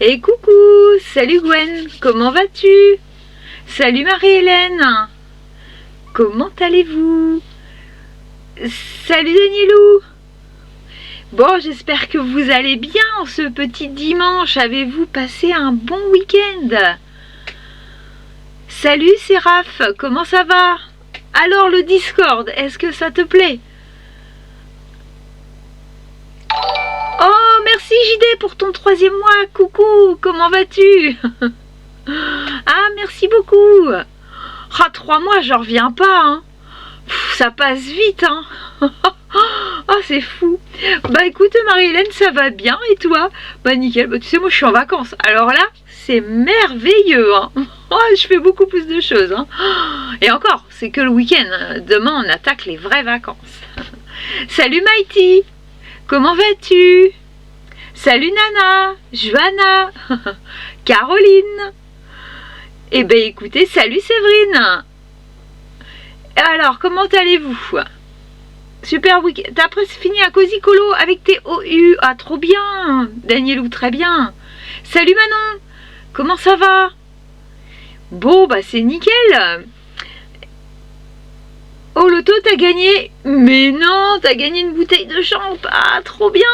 Et coucou, salut Gwen, comment vas-tu? Salut Marie-Hélène, comment allez-vous? Salut Danielou. Bon, j'espère que vous allez bien ce petit dimanche. Avez-vous passé un bon week-end? Salut Séraph, comment ça va? Alors le Discord, est-ce que ça te plaît? Oh, merci JD pour ton 3e mois. Coucou, comment vas-tu? Ah, merci beaucoup. Ah, 3 mois, j'en reviens pas. Hein. Pff, ça passe vite. Hein. Ah, c'est fou. Bah écoute Marie-Hélène, ça va bien et toi? Bah nickel, bah, tu sais moi je suis en vacances. Alors là, c'est merveilleux. Hein. Oh, je fais beaucoup plus de choses. Hein. Et encore, c'est que le week-end. Demain, on attaque les vraies vacances. Salut Maïti. Comment vas-tu? Salut Nana, Johanna, Caroline. Eh ben écoutez, salut Séverine. Alors, comment allez-vous? Super week-end. T'as presque fini un cosy colo avec tes OU. Ah, trop bien. Danielou, très bien. Salut Manon. Comment ça va? Bon, bah c'est nickel. Oh, loto, t'as gagné? Mais non, t'as gagné une bouteille de champ. Ah, trop bien.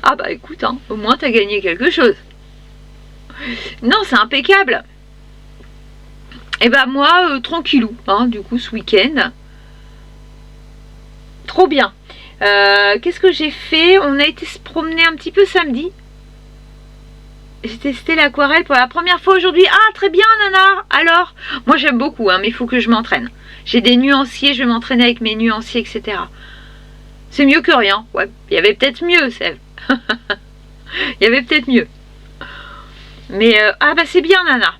Ah bah écoute, hein, au moins t'as gagné quelque chose. Non, c'est impeccable. Et bah moi, tranquillou, hein, du coup, ce week-end. Trop bien. Qu'est-ce que j'ai fait? On a été se promener un petit peu samedi. J'ai testé l'aquarelle pour la première fois aujourd'hui. Ah, très bien, Nana. Alors, moi j'aime beaucoup, hein, mais il faut que je m'entraîne. J'ai des nuanciers, je vais m'entraîner avec mes nuanciers, etc. C'est mieux que rien. Ouais, il y avait peut-être mieux, Sève. Il y avait peut-être mieux. Mais, ah bah c'est bien, Nana.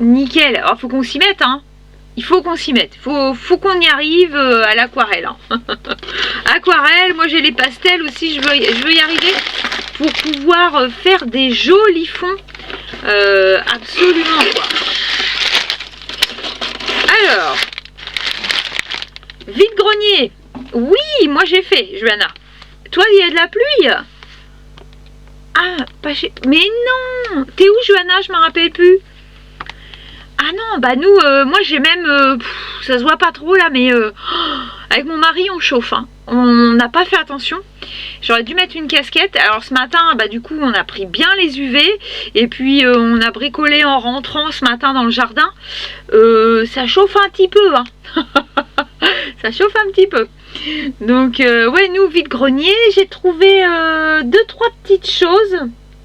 Nickel. Alors, faut qu'on s'y mette, hein. Il faut qu'on s'y mette. Faut qu'on y arrive à l'aquarelle. Hein. Aquarelle, moi j'ai les pastels aussi, je veux y arriver pour pouvoir faire des jolis fonds. Absolument quoi. Alors, vide-grenier. Oui, moi j'ai fait, Johanna. Toi, il y a de la pluie? Ah, pas chez... Mais non. T'es où, Johanna? Je m'en rappelle plus. Ah non, bah nous, moi j'ai même, ça se voit pas trop là, mais avec mon mari on chauffe, hein. On n'a pas fait attention. J'aurais dû mettre une casquette. Alors ce matin, bah du coup on a pris bien les UV et puis on a bricolé en rentrant ce matin dans le jardin. Ça chauffe un petit peu, hein. Ça chauffe un petit peu. Donc ouais, nous vide-grenier, j'ai trouvé 2-3 petites choses.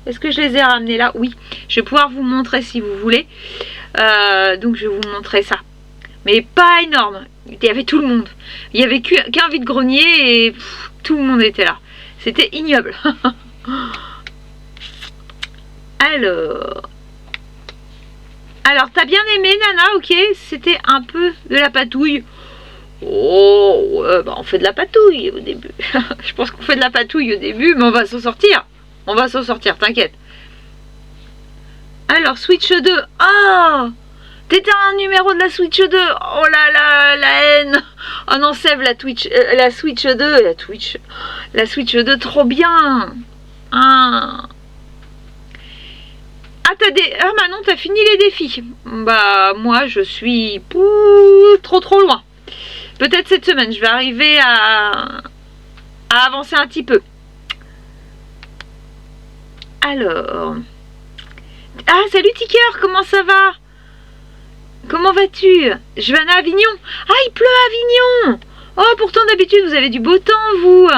Est-ce que je les ai ramenées là? Oui, je vais pouvoir vous montrer si vous voulez. Donc je vais vous montrer ça, mais pas énorme. Il y avait tout le monde, il y avait qu'un vide-grenier et tout le monde était là, c'était ignoble. alors t'as bien aimé Nana? Ok, c'était un peu de la patouille. Oh bah on fait de la patouille au début. Je pense qu'on fait de la patouille au début, mais on va s'en sortir, t'inquiète. Alors, Switch 2. Oh, t'étais un numéro de la Switch 2. Oh là là, la haine. Oh non, Sève, la Switch 2. La Switch 2, trop bien. Ah, ah Manon, t'as fini les défis. Bah, moi, je suis trop loin. Peut-être cette semaine, je vais arriver à avancer un petit peu. Alors... Ah, salut Ticker, comment ça va? Comment vas-tu? Johanna, Avignon. Ah, il pleut à Avignon. Oh, pourtant d'habitude vous avez du beau temps, vous.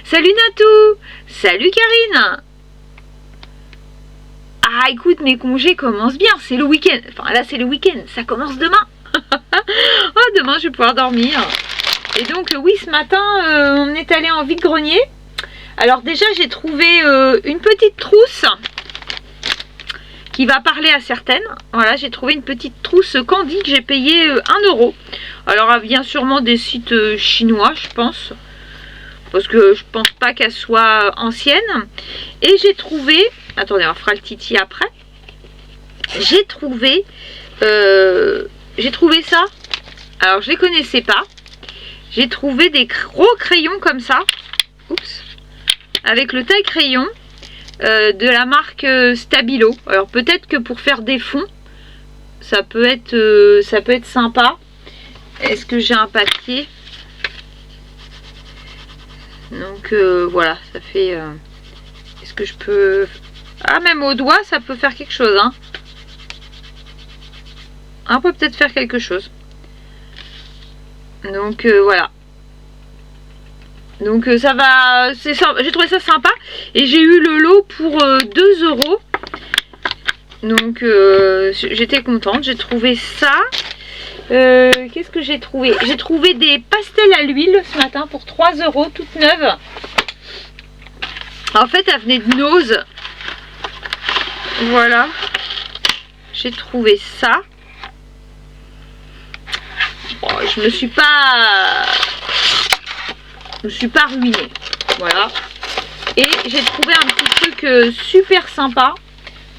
Salut Natou. Salut Karine. Ah, écoute, mes congés commencent bien, c'est le week-end. Enfin, là, c'est le week-end, ça commence demain. Oh, demain, je vais pouvoir dormir. Et donc, oui, ce matin, on est allé en vide-grenier. Alors déjà, j'ai trouvé une petite trousse qui va parler à certaines. Voilà, j'ai trouvé une petite trousse Candy que j'ai payé 1 €. Alors elle vient sûrement des sites chinois, je pense, parce que je pense pas qu'elle soit ancienne. Et j'ai trouvé, attendez, on fera le titi après. J'ai trouvé ça. Alors je les connaissais pas. J'ai trouvé des gros crayons comme ça. Oups. Avec le taille-crayon. de la marque Stabilo. Alors peut-être que pour faire des fonds, ça peut être sympa. Est-ce que j'ai un papier? Donc voilà, ça fait... Est-ce que je peux... Ah, même au doigt, ça peut faire quelque chose, hein. On peut peut-être faire quelque chose. Donc voilà. Donc ça va... J'ai trouvé ça sympa. Et j'ai eu le lot pour 2 €. Donc j'étais contente. J'ai trouvé ça. Qu'est-ce que j'ai trouvé? J'ai trouvé des pastels à l'huile ce matin pour 3 €, toutes neuves. En fait, elle venait de Nose. Voilà. J'ai trouvé ça. Bon, je me suis pas ruinée. Voilà. Et j'ai trouvé un petit truc super sympa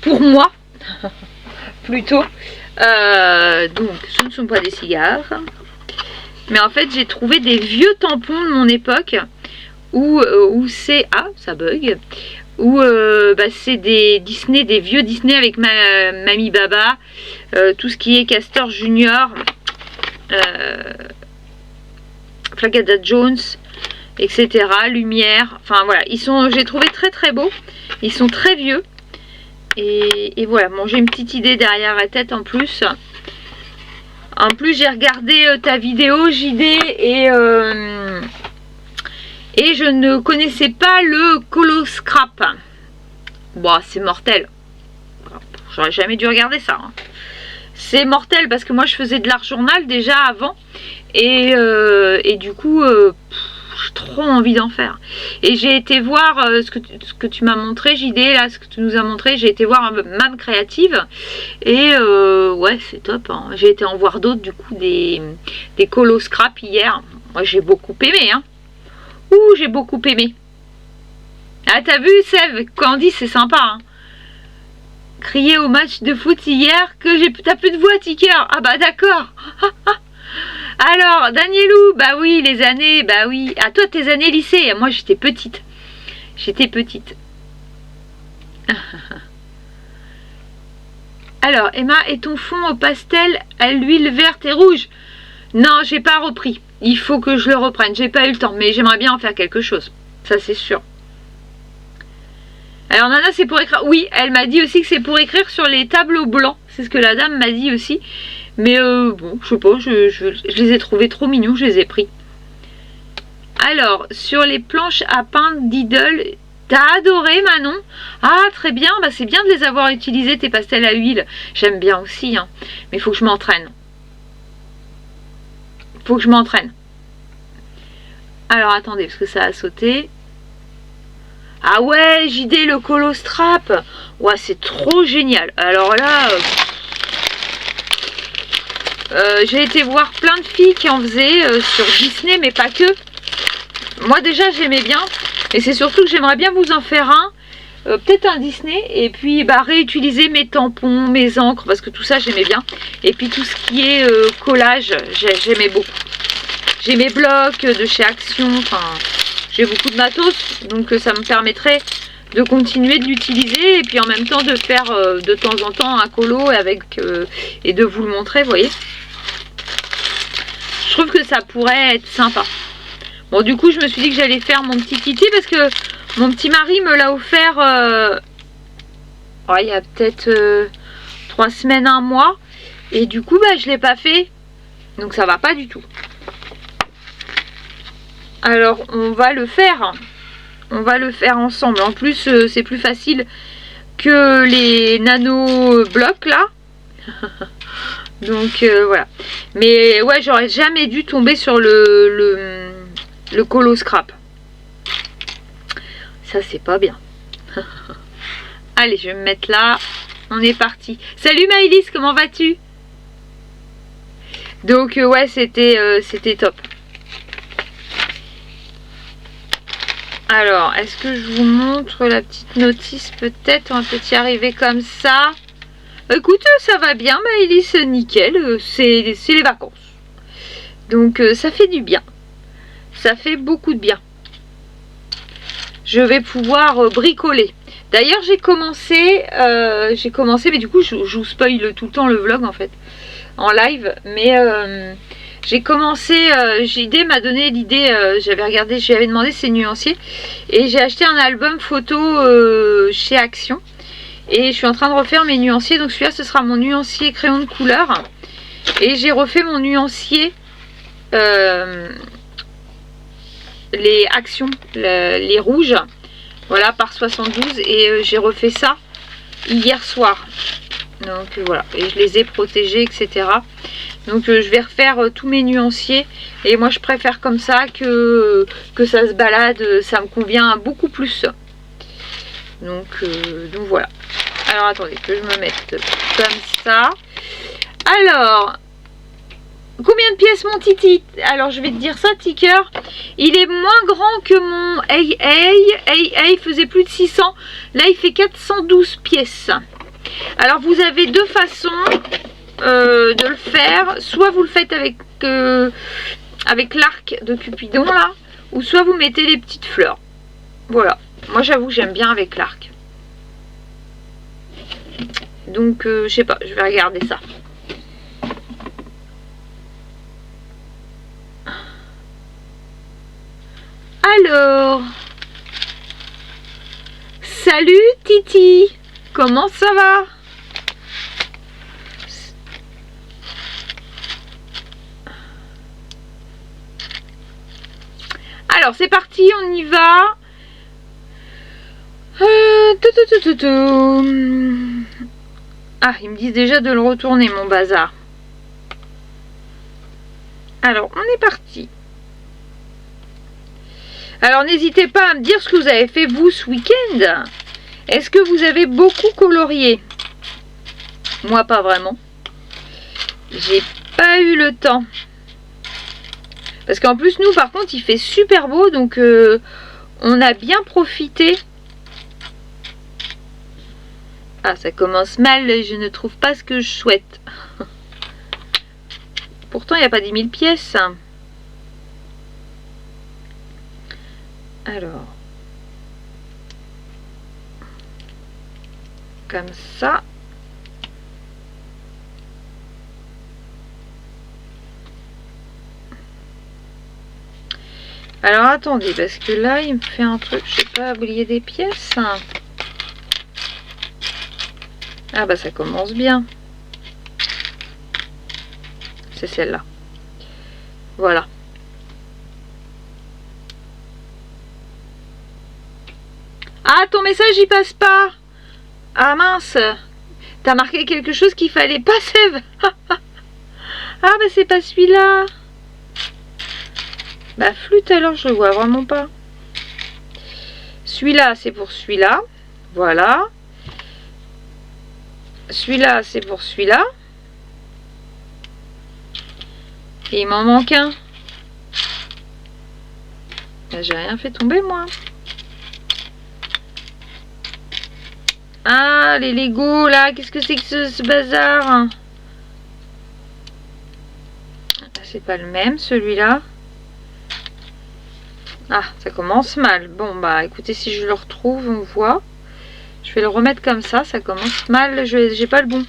pour moi. Plutôt. Donc, ce ne sont pas des cigares. Mais en fait, j'ai trouvé des vieux tampons de mon époque où c'est... Ah, ça bug. Où c'est des Disney, des vieux Disney avec Mamie Baba, tout ce qui est Castor Junior, Flagada Jones, etc. Lumière. Enfin voilà, j'ai trouvé très très beaux. Ils sont très vieux. Et voilà, bon, j'ai une petite idée derrière la tête en plus. En plus, j'ai regardé ta vidéo, JD, et je ne connaissais pas le Colo Scrap. Bon, c'est mortel. J'aurais jamais dû regarder ça. Hein. C'est mortel parce que moi, je faisais de l'art journal déjà avant. Et du coup... j'ai trop envie d'en faire. Et j'ai été voir ce que tu m'as montré, JD, là, ce que tu nous as montré. J'ai été voir Mam Créative. Et ouais, c'est top. Hein. J'ai été en voir d'autres, du coup, des Colo Scrap hier. Moi, j'ai beaucoup aimé. Hein. Ouh, j'ai beaucoup aimé. Ah, t'as vu, Sève, Candy, c'est sympa. Hein. Crier au match de foot hier que t'as plus de voix, Ticker. Ah bah d'accord. Alors, Danielou, bah oui, les années, bah oui. À toi, tes années lycée. Moi, j'étais petite. J'étais petite. Alors, Emma, et ton fond au pastel à l'huile verte et rouge? Non, j'ai pas repris. Il faut que je le reprenne. J'ai pas eu le temps, mais j'aimerais bien en faire quelque chose. Ça, c'est sûr. Alors, Nana, c'est pour écrire. Oui, elle m'a dit aussi que c'est pour écrire sur les tableaux blancs. C'est ce que la dame m'a dit aussi. Mais bon, je sais pas, je les ai trouvés trop mignons, je les ai pris. Alors, sur les planches à peindre d'Idle, t'as adoré, Manon? Ah, très bien, bah c'est bien de les avoir utilisés, tes pastels à huile. J'aime bien aussi, hein. Mais il faut que je m'entraîne. Faut que je m'entraîne. Alors, attendez, parce que ça a sauté. Ah ouais, JD, le Colo Strap. Ouais, c'est trop génial. Alors là... j'ai été voir plein de filles qui en faisaient sur Disney, mais pas que. Moi déjà j'aimais bien, et c'est surtout que j'aimerais bien vous en faire un, peut-être un Disney, et puis bah, réutiliser mes tampons, mes encres, parce que tout ça j'aimais bien. Et puis tout ce qui est collage, j'aimais beaucoup. J'ai mes blocs de chez Action, enfin j'ai beaucoup de matos, donc ça me permettrait de continuer de l'utiliser et puis en même temps de faire de temps en temps un colo et de vous le montrer, vous voyez. Je trouve que ça pourrait être sympa. Bon, du coup, je me suis dit que j'allais faire mon petit kitty parce que mon petit mari me l'a offert il y a peut-être 3 semaines, 1 mois. Et du coup, bah, je ne l'ai pas fait. Donc, ça va pas du tout. Alors, on va le faire. On va le faire ensemble. En plus, c'est plus facile que les nano blocs là. Donc voilà. Mais ouais, j'aurais jamais dû tomber sur le Colo Scrap. Ça, c'est pas bien. Allez, je vais me mettre là. On est parti. Salut Maëlys, comment vas-tu? Donc ouais, c'était top. Alors, est-ce que je vous montre la petite notice peut-être? On va peut-être y arriver comme ça. Écoute, ça va bien Maëlys, nickel. C'est les vacances. Donc ça fait du bien. Ça fait beaucoup de bien. je vais pouvoir bricoler. D'ailleurs j'ai commencé, mais du coup je vous spoil tout le temps le vlog en fait, en live, mais j'ai commencé, JD m'a donné l'idée, j'avais regardé, je lui avais demandé ses nuanciers, et j'ai acheté un album photo chez Action, et je suis en train de refaire mes nuanciers, donc celui-là ce sera mon nuancier crayon de couleur, et j'ai refait mon nuancier, les Actions, les rouges, voilà, par 72, et j'ai refait ça hier soir. Donc voilà, et je les ai protégés, etc. Donc je vais refaire tous mes nuanciers, et moi je préfère comme ça que ça se balade, ça me convient beaucoup plus. Donc voilà. Alors attendez que je me mette comme ça. Alors, combien de pièces mon Titi? Alors je vais te dire ça, Ticker. Il est moins grand que mon AA faisait plus de 600. Là il fait 412 pièces. Alors vous avez deux façons de le faire. Soit vous le faites avec l'arc de Cupidon là, ou soit vous mettez les petites fleurs. Voilà. Moi j'avoue j'aime bien avec l'arc. Donc je sais pas, je vais regarder ça. Alors, salut Titi, comment ça va? Alors c'est parti, on y va. Ah, ils me disent déjà de le retourner mon bazar. Alors, on est parti. Alors, n'hésitez pas à me dire ce que vous avez fait vous ce week-end. Est-ce que vous avez beaucoup colorié? Moi, pas vraiment. J'ai pas eu le temps. Parce qu'en plus, nous, par contre, il fait super beau. Donc, on a bien profité. Ah, ça commence mal. Je ne trouve pas ce que je souhaite. Pourtant, il n'y a pas 10 000 pièces. Alors. Comme ça. Alors, attendez, parce que là, il me fait un truc. Je sais pas, oublier des pièces. Ah, bah, ça commence bien. C'est celle-là. Voilà. Ah, ton message, il passe pas. Ah, mince. T'as marqué quelque chose qu'il fallait pas, Sève. Ah, bah, c'est pas celui-là. Bah, flûte, alors, je le vois vraiment pas. Celui-là, c'est pour celui-là. Voilà. Celui-là, c'est pour celui-là. Et il m'en manque un. J'ai rien fait tomber, moi. Ah, les Lego, là. Qu'est-ce que c'est que ce bazar? C'est pas le même, celui-là. Ah, ça commence mal. Bon, bah, écoutez, si je le retrouve, on voit. Je vais le remettre comme ça. Ça commence mal. J'ai pas le bon.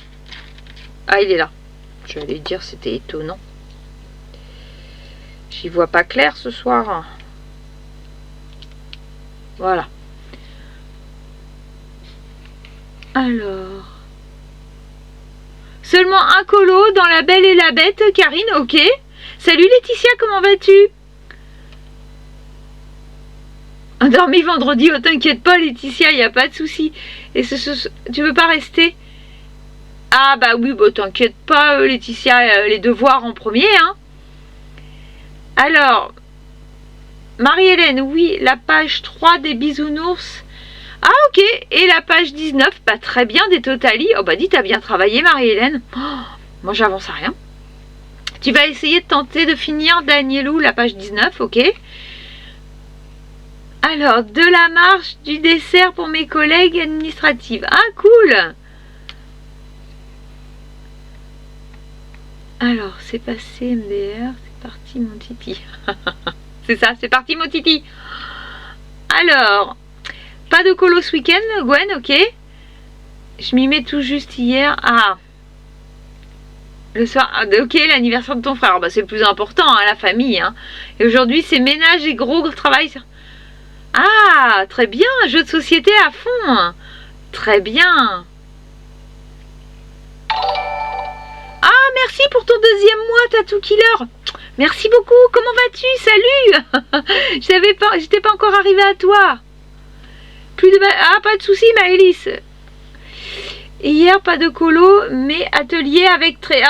Ah, il est là. J'allais dire, c'était étonnant. J'y vois pas clair ce soir. Voilà. Alors. Seulement un colo dans La Belle et la Bête, Karine, ok. Salut Laetitia, comment vas-tu? Endormi vendredi, oh t'inquiète pas Laetitia, il n'y a pas de souci. Et tu veux pas rester? Ah bah oui, bah t'inquiète pas Laetitia, les devoirs en premier, hein. Alors, Marie-Hélène, oui, la page 3 des bisounours. Ah ok, et la page 19, pas très bien des Totali. Oh bah dis, t'as bien travaillé Marie-Hélène. Oh, moi j'avance à rien. Tu vas essayer de tenter de finir Danielou, la page 19, ok. Alors, de la marche du dessert pour mes collègues administratives. Ah cool. Alors, c'est passé MDR, c'est parti mon titi. C'est ça, c'est parti mon titi. Alors, Pas de colo ce week-end, Gwen, ok. Je m'y mets tout juste hier. Ah. Le soir, ok, l'anniversaire de ton frère. Bah, c'est le plus important, hein, la famille. Hein. Et aujourd'hui, c'est ménage et gros travail. Ah, très bien, jeu de société à fond. Très bien. Ah, merci pour ton deuxième mois, Tattoo Killer. Merci beaucoup. Comment vas-tu? Salut. J'étais pas encore arrivée à toi. Pas de soucis, Maëlys. Hier, pas de colo, mais atelier avec Tréa.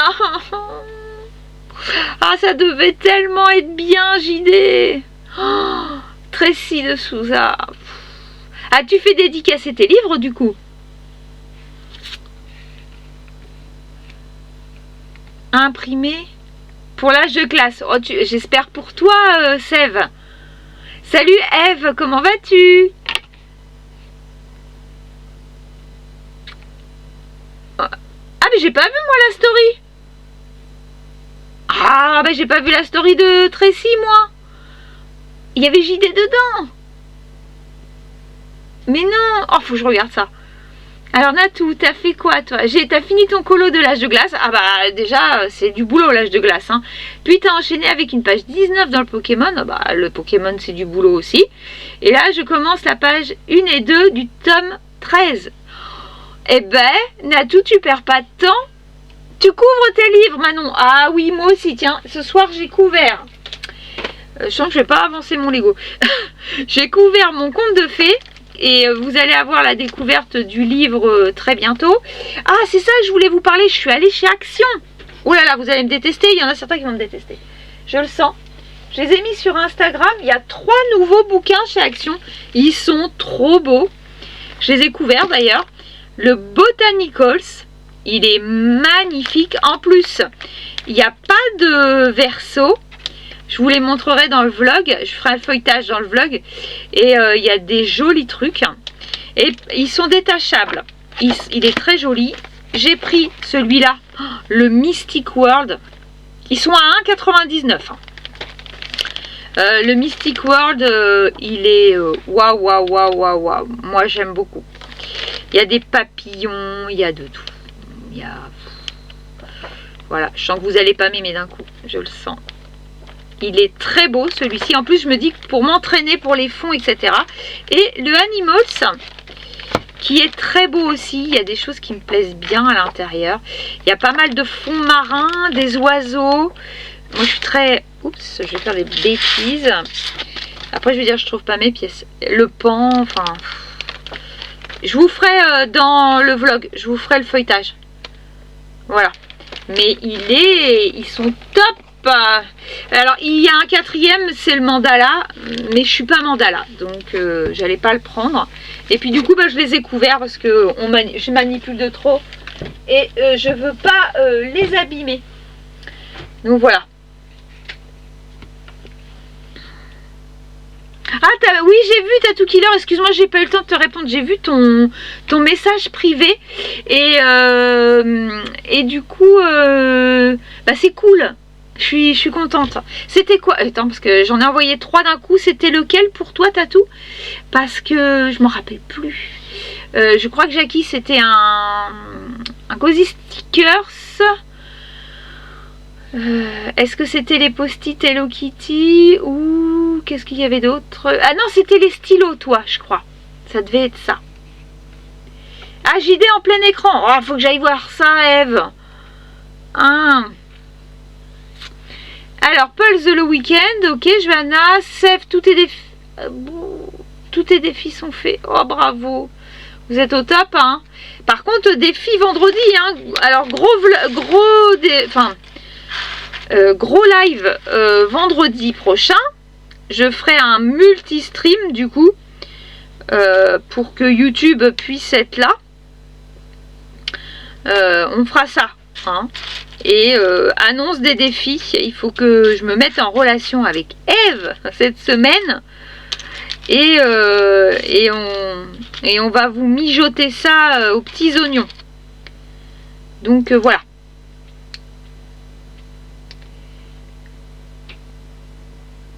Ah, ça devait tellement être bien, JD. Oh, Tracy de Souza. Ah, tu fais dédicacer tes livres, du coup? Imprimé pour l'âge de classe. Oh, j'espère pour toi, Sève. Salut, Eve, comment vas-tu? Ah, mais j'ai pas vu, moi, la story. Ah, bah j'ai pas vu la story de Tracy, moi. Il y avait JD dedans. Mais non. Oh, faut que je regarde ça. Alors, Natou, t'as fait quoi, toi? T'as fini ton colo de l'âge de glace. Ah bah, déjà, c'est du boulot, l'âge de glace. Hein. Puis, t'as enchaîné avec une page 19 dans le Pokémon. Ah bah, le Pokémon, c'est du boulot aussi. Et là, je commence la page 1 et 2 du tome 13. Eh ben, Natou, tu perds pas de temps. Tu couvres tes livres, Manon. Ah oui, moi aussi, tiens. Ce soir, j'ai couvert. Je sens que je vais pas avancer mon Lego. J'ai couvert mon conte de fées. Et vous allez avoir la découverte du livre très bientôt. Ah, c'est ça que je voulais vous parler. Je suis allée chez Action. Oh là là, vous allez me détester. Il y en a certains qui vont me détester. Je le sens. Je les ai mis sur Instagram. Il y a 3 nouveaux bouquins chez Action. Ils sont trop beaux. Je les ai couverts d'ailleurs. Le Botanicals. Il est magnifique. En plus, il n'y a pas de verso. Je vous les montrerai dans le vlog. Je ferai un feuilletage dans le vlog. Et il y a des jolis trucs. Et ils sont détachables. Il est très joli. J'ai pris celui-là, le Mystic World. Ils sont à 1,99 €. Le Mystic World, il est waouh, waouh, waouh, waouh, waouh. Moi, j'aime beaucoup. Il y a des papillons, il y a de tout. Il y a... Voilà, je sens que vous n'allez pas m'aimer d'un coup. Je le sens. Il est très beau celui-ci. En plus, je me dis que pour m'entraîner pour les fonds, etc. Et le Animals, qui est très beau aussi. Il y a des choses qui me plaisent bien à l'intérieur. Il y a pas mal de fonds marins, des oiseaux. Moi, je suis très... Oups, je vais faire des bêtises. Après, je vais dire, je trouve pas mes pièces. Le pan, enfin... Je vous ferai dans le vlog, je vous ferai le feuilletage. Voilà. Mais ils sont top. Alors, il y a un 4e, c'est le mandala. Mais je suis pas mandala. Donc, j'allais pas le prendre. Et puis, du coup, bah, je les ai couverts parce que je manipule de trop. Et je veux pas les abîmer. Donc, voilà. Ah, oui, j'ai vu Tattoo Killer, excuse-moi, j'ai pas eu le temps de te répondre. J'ai vu ton message privé. Et du coup, bah, c'est cool. Je suis contente. C'était quoi? Attends, parce que j'en ai envoyé 3 d'un coup. C'était lequel pour toi, Tatou? Parce que je m'en rappelle plus. Je crois que Jackie, c'était un Cozy Stickers. Est-ce que c'était les post-it Hello Kitty ou qu'est-ce qu'il y avait d'autre? Ah non, c'était les stylos, toi, je crois. Ça devait être ça. Ah, JD en plein écran. Oh, faut que j'aille voir ça, Eve. Ah. Alors, Pulse le week-end. Ok, Johanna. Sève, tous tes défis sont faits. Oh, bravo. Vous êtes au top, hein. Par contre, défi vendredi, hein. Alors, gros live vendredi prochain. Je ferai un multi-stream du coup pour que YouTube puisse être là. On fera ça. Hein. Et annonce des défis. Il faut que je me mette en relation avec Eve cette semaine. Et on va vous mijoter ça aux petits oignons. Donc voilà.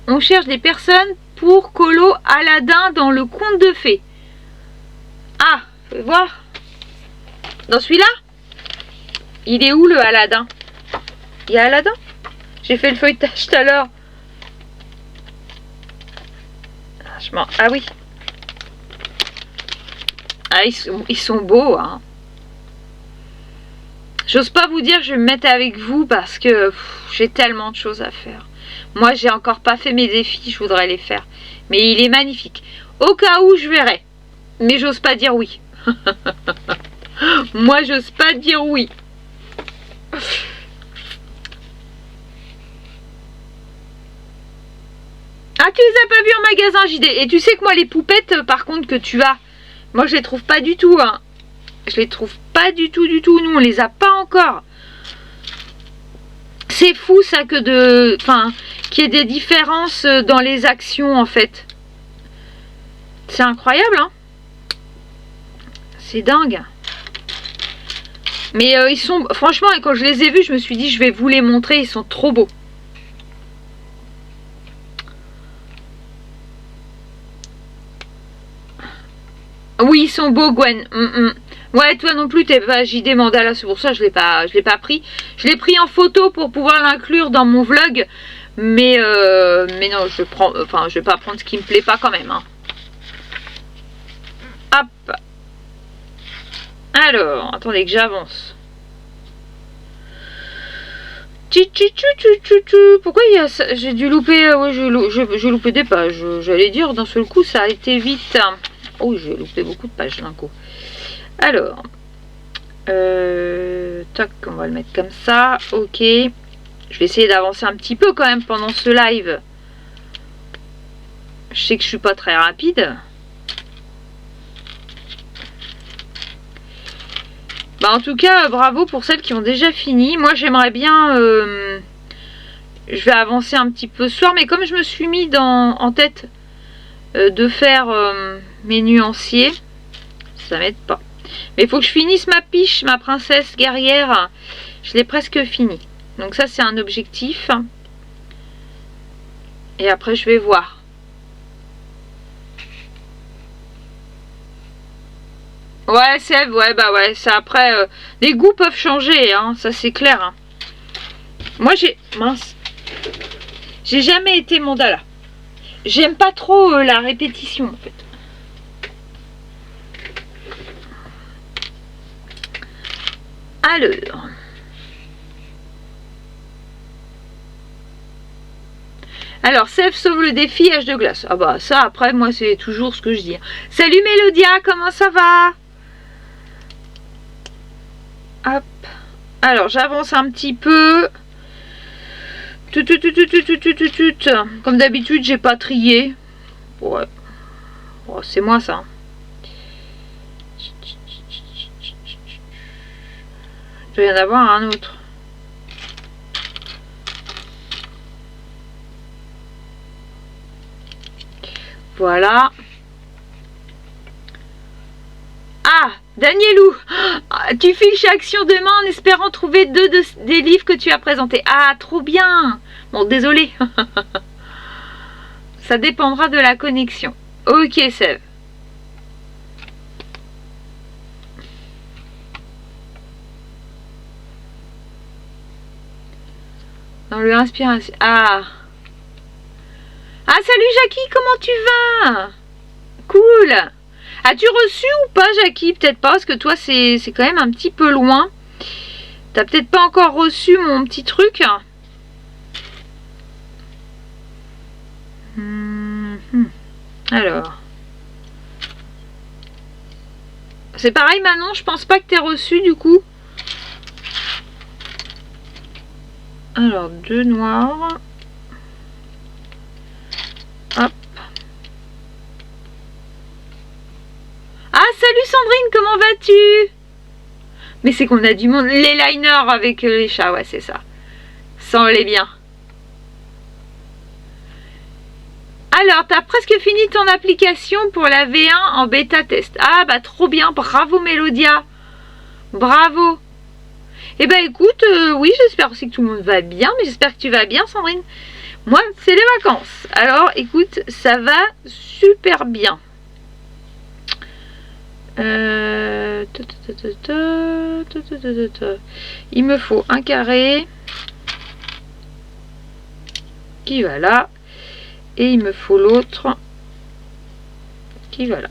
On cherche des personnes pour Colo Aladdin dans le conte de fées. Fais voir. Dans celui-là? Il est où le Aladdin? Il y a Aladdin? J'ai fait le feuilletage tout à l'heure. Ah oui. Ah, ils sont beaux, hein. J'ose pas vous dire que je vais me mettre avec vous parce que j'ai tellement de choses à faire. Moi, j'ai encore pas fait mes défis, je voudrais les faire. Mais il est magnifique. Au cas où, je verrai. Mais j'ose pas dire oui. Moi, j'ose pas dire oui. Ah, tu les as pas vus en magasin, JD. Et tu sais que moi, les poupettes, par contre, que tu as, moi, je les trouve pas du tout, hein. Je les trouve pas du tout. Nous, on les a pas encore. C'est fou, ça, qu'il y ait des différences dans les actions, en fait. C'est incroyable, hein. C'est dingue. Mais ils sont... Franchement, quand je les ai vus, je me suis dit, je vais vous les montrer. Ils sont trop beaux. Oui, ils sont beaux, Gwen. Ouais, toi non plus, t'es pas JD Mandala, c'est pour ça que je l'ai pas pris. Je l'ai pris en photo pour pouvoir l'inclure dans mon vlog. Mais non, je vais pas prendre ce qui me plaît pas quand même, hein. Hop. Alors, attendez que j'avance. Pourquoi il y a ça? J'ai dû louper. Ouais, j'ai loupé des pages. J'allais dire, d'un seul coup, ça a été vite. Oh, j'ai loupé beaucoup de pages d'un coup. Alors. Tac, on va le mettre comme ça. Ok. Je vais essayer d'avancer un petit peu quand même pendant ce live. Je sais que je suis pas très rapide. Bah en tout cas, bravo pour celles qui ont déjà fini. Moi, j'aimerais bien... je vais avancer un petit peu ce soir. Mais comme je me suis mis en tête de faire mes nuanciers, ça m'aide pas. Mais il faut que je finisse ma piche, ma princesse guerrière. Je l'ai presque fini. Donc ça, c'est un objectif. Et après, je vais voir. Ouais, c'est ouais, bah ouais, ça après, les goûts peuvent changer, hein, ça c'est clair. Hein. Moi, j'ai jamais été mandala. J'aime pas trop la répétition, en fait. Alors, Sèvres sauve le défi Âge de glace. Ah bah ça, après, moi, c'est toujours ce que je dis. Salut Mélodia, comment ça va? Hop. Alors, j'avance un petit peu. Comme d'habitude, j'ai pas trié. Ouais. Oh, c'est moi, ça. Il doit y en avoir un autre. Voilà. Ah, Danielou, tu files Action demain en espérant trouver des livres que tu as présentés. Ah, trop bien. Bon, désolé. Ça dépendra de la connexion. Ok, Sève. Dans le inspiration. Ah. Ah, salut Jackie, comment tu vas? Cool. As-tu reçu ou pas, Jackie? Peut-être pas, parce que toi, c'est quand même un petit peu loin. T'as peut-être pas encore reçu mon petit truc. Alors. C'est pareil, Manon, je pense pas que t'aies reçu, du coup. Alors, 2 noirs. Hop. Ah, salut Sandrine, comment vas-tu? Mais c'est qu'on a du monde. Les liners avec les chats, ouais, c'est ça. Ça, les bien. Alors, t'as presque fini ton application pour la V1 en bêta test. Ah, bah trop bien, bravo Mélodia. Bravo. Eh ben écoute, oui, j'espère aussi que tout le monde va bien, mais j'espère que tu vas bien, Sandrine. Moi, c'est les vacances. Alors, écoute, ça va super bien. Il me faut un carré qui va là. Et il me faut l'autre qui va là.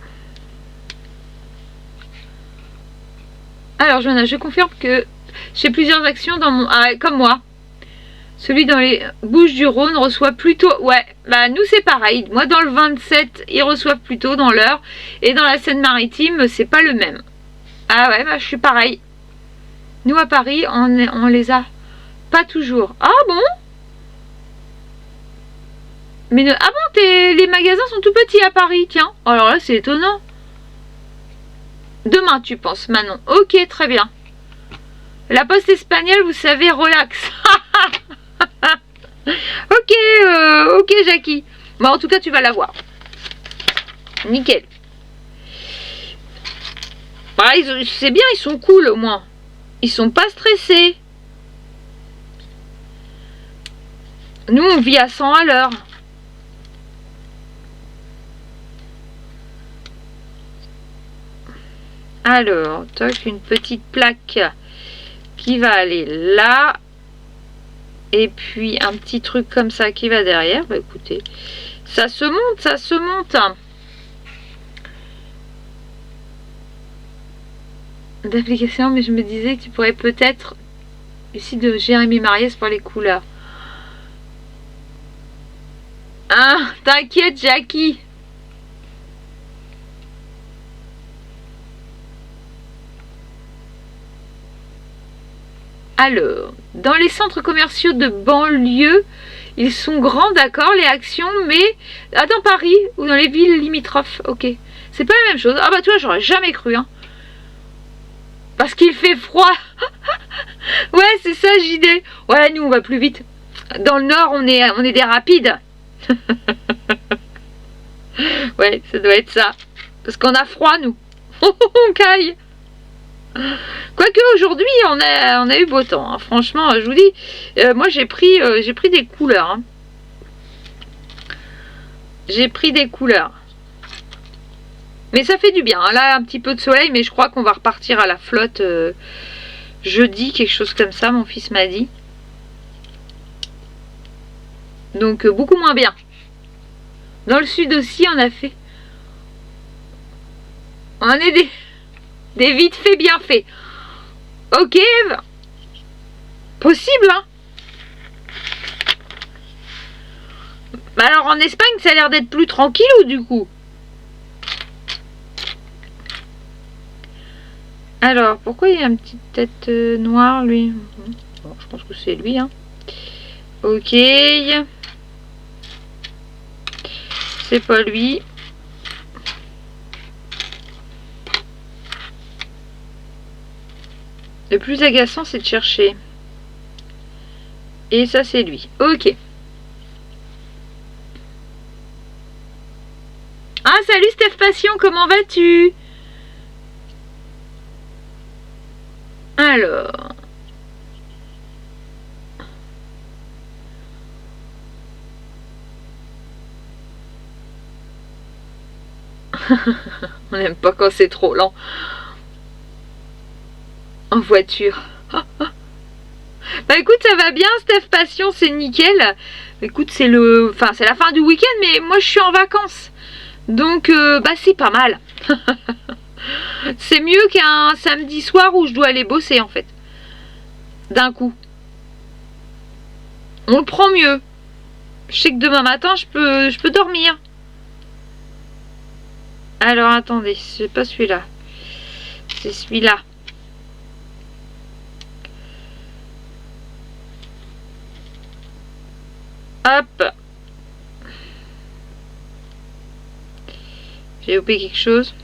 Alors Johanna, je confirme que j'ai plusieurs actions dans mon... Ah, comme moi. Celui dans les Bouches-du-Rhône reçoit plutôt... Ouais, bah nous c'est pareil. Moi dans le 27, ils reçoivent plutôt dans l'heure. Et dans la Seine-Maritime, c'est pas le même. Ah ouais, bah je suis pareil. Nous à Paris, on les a pas toujours. Ah bon? Mais ah bon, les magasins sont tout petits à Paris, tiens. Alors là, c'est étonnant. Demain, tu penses, Manon. Ok, très bien. La poste espagnole, vous savez, relax. Ok, Jackie. Bon, en tout cas, tu vas l'avoir. Nickel. Bah, c'est bien, ils sont cool au moins. Ils sont pas stressés. Nous, on vit à 100 à l'heure. Alors, toc, une petite plaque qui va aller là. Et puis un petit truc comme ça qui va derrière. Bah écoutez, ça se monte, ça se monte. D'application, mais je me disais que tu pourrais peut-être ici de Jérémy Mariès pour les couleurs. Ah, t'inquiète, Jackie. Alors, dans les centres commerciaux de banlieue, ils sont grands, d'accord, les actions, mais dans Paris ou dans les villes limitrophes, ok. C'est pas la même chose. Ah bah toi, j'aurais jamais cru, hein. Parce qu'il fait froid. Ouais, c'est ça, JD. Ouais, nous, on va plus vite. Dans le nord, on est des rapides. Ouais, ça doit être ça. Parce qu'on a froid, nous. On caille. Quoique aujourd'hui on a eu beau temps, hein. Franchement je vous dis, moi j'ai pris des couleurs, hein. J'ai pris des couleurs, mais ça fait du bien, hein. Là un petit peu de soleil, mais je crois qu'on va repartir à la flotte jeudi, quelque chose comme ça, mon fils m'a dit, donc beaucoup moins bien. Dans le sud aussi on est des vite fait bien fait. Ok, possible, hein. Bah alors en Espagne, ça a l'air d'être plus tranquille ou du coup? Alors, pourquoi il y a une petite tête noire, lui? Bon, je pense que c'est lui, hein. Ok. C'est pas lui. Le plus agaçant, c'est de chercher. Et ça, c'est lui. Ok. Ah, salut Steph Passion, comment vas-tu? Alors... On n'aime pas quand c'est trop lent. En voiture. Bah écoute, ça va bien, Steph Passion, c'est nickel. Écoute, c'est la fin du week-end, mais moi je suis en vacances. Donc, bah c'est pas mal. C'est mieux qu'un samedi soir où je dois aller bosser en fait. D'un coup. On le prend mieux. Je sais que demain matin, je peux dormir. Alors, attendez, c'est pas celui-là. C'est celui-là. Hop. J'ai loupé quelque chose.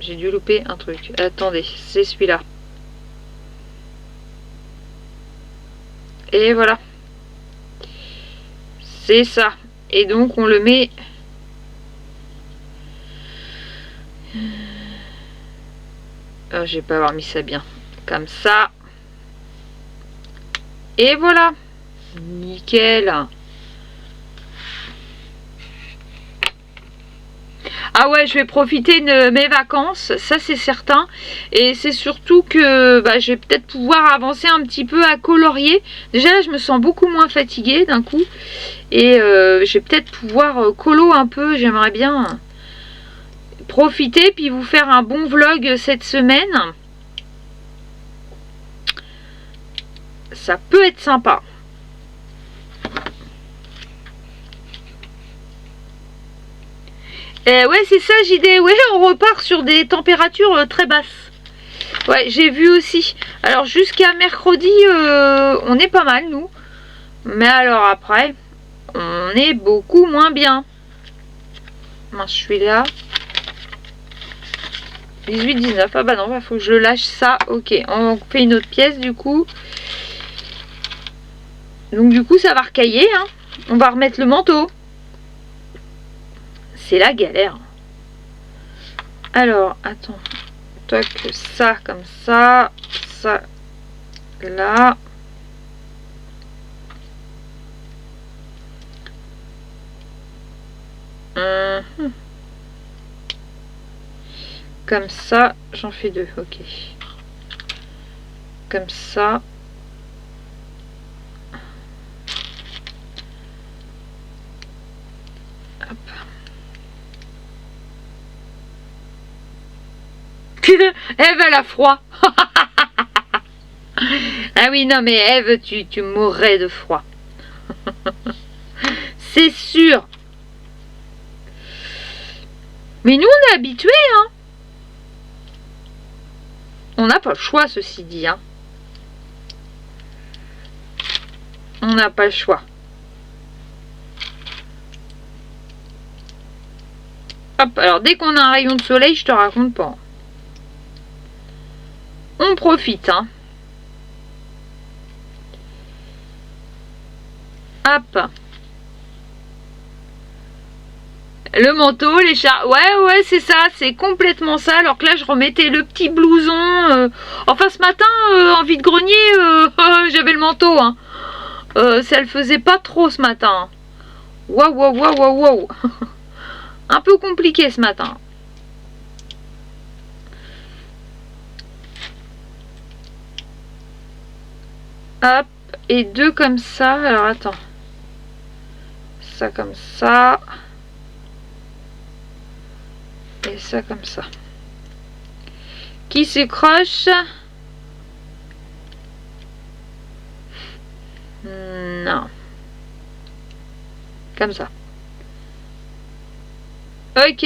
J'ai dû louper un truc. Attendez, c'est celui-là. Et voilà. C'est ça. Et donc on le met... Oh, j'ai pas avoir mis ça bien. Comme ça. Et voilà. Nickel. Ah Ah ouais, je vais profiter de mes vacances, ça c'est certain. Et c'est surtout que bah, je vais peut-être pouvoir avancer un petit peu à colorier. Déjà là, je me sens beaucoup moins fatiguée d'un coup. Et je vais peut-être pouvoir colo un peu, j'aimerais bien profiter puis vous faire un bon vlog cette semaine. Ça peut être sympa. Ouais, c'est ça, JD. Ouais, on repart sur des températures très basses. Ouais, j'ai vu aussi. Alors, jusqu'à mercredi, on est pas mal, nous. Mais alors, après, on est beaucoup moins bien. Mince, je suis là. 18, 19. Ah bah non, il faut que je lâche ça. Ok, on fait une autre pièce, du coup. Donc, du coup, ça va recailler, hein. On va remettre le manteau. C'est la galère. Alors, attends. Toc, ça comme ça. Ça, là. Comme ça, j'en fais deux. Ok. Comme ça. Hop. Eve, elle a froid. Ah oui, non, mais Eve, tu mourrais de froid. C'est sûr. Mais nous, on est habitués, hein. On n'a pas le choix, ceci dit, hein. On n'a pas le choix. Hop, alors dès qu'on a un rayon de soleil, je te raconte pas. On profite, hein. Hop. Le manteau, les chats. Ouais, c'est ça. C'est complètement ça. Alors que là, je remettais le petit blouson. Enfin, ce matin, en vide-grenier, j'avais le manteau, hein. Ça le faisait pas trop ce matin. Waouh. Un peu compliqué ce matin. Hop. Et deux comme ça. Alors, attends. Ça comme ça. Et ça comme ça. Qui s'écroche? Non. Comme ça. Ok.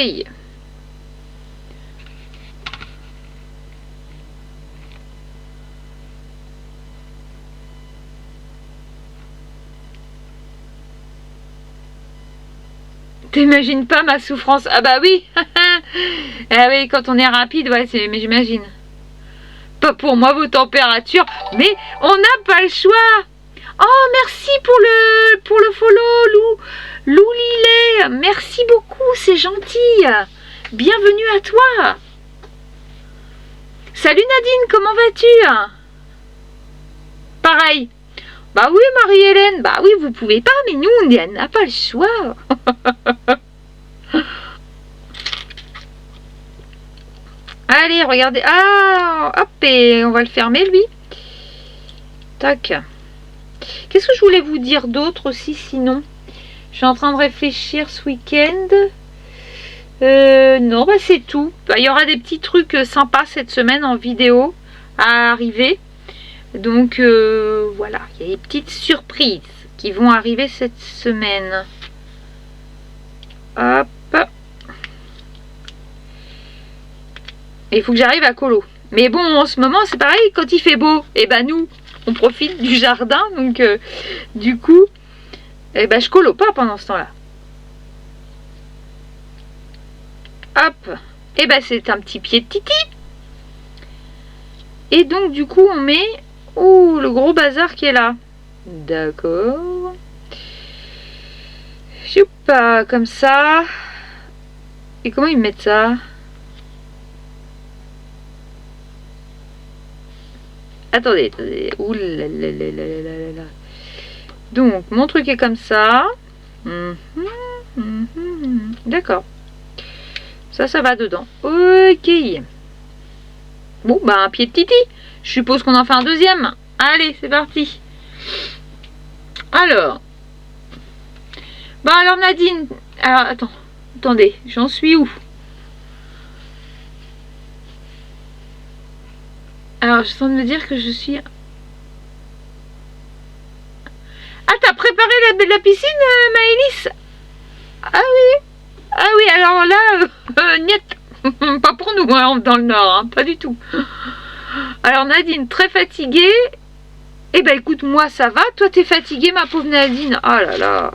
T'imagines pas ma souffrance? Ah bah oui. Ah oui, quand on est rapide, ouais, mais j'imagine. Pas pour moi vos températures, mais on n'a pas le choix. Oh, merci pour le follow, Lou Lilet. Merci beaucoup, c'est gentil. Bienvenue à toi. Salut Nadine, comment vas-tu? Pareil. Bah oui, Marie-Hélène, bah oui, vous pouvez pas, mais nous, on n'a pas le choix. Allez, regardez. Ah, hop, et on va le fermer, lui. Tac. Qu'est-ce que je voulais vous dire d'autre aussi, sinon? Je suis en train de réfléchir ce week-end. Non, bah c'est tout. Bah, il y aura des petits trucs sympas cette semaine en vidéo à arriver. Donc, voilà. Il y a des petites surprises qui vont arriver cette semaine. Hop. Il faut que j'arrive à colo. Mais bon, en ce moment, c'est pareil, quand il fait beau, et ben nous, on profite du jardin. Donc, du coup, et ben je colo pas pendant ce temps-là. Hop. Et ben c'est un petit pied de Titi. Et donc, du coup, on met... Oh, le gros bazar qui est là. D'accord. Choupa, comme ça. Et comment ils mettent ça? Attendez. Ouh là là là là là là. Donc, mon truc est comme ça. D'accord. Ça va dedans. Ok. Bon, bah un pied de Titi. Je suppose qu'on en fait un deuxième. Allez, c'est parti. Alors. Bon, alors Nadine. Alors, attendez, j'en suis où? Alors, je sens de me dire que je suis... Ah, t'as préparé la piscine, Maëlys? Ah oui. Ah oui, alors là, niet. Pas pour nous, hein, dans le Nord, hein, pas du tout. Alors Nadine, très fatiguée. Eh ben écoute, moi ça va. Toi, t'es fatiguée, ma pauvre Nadine. Oh là là.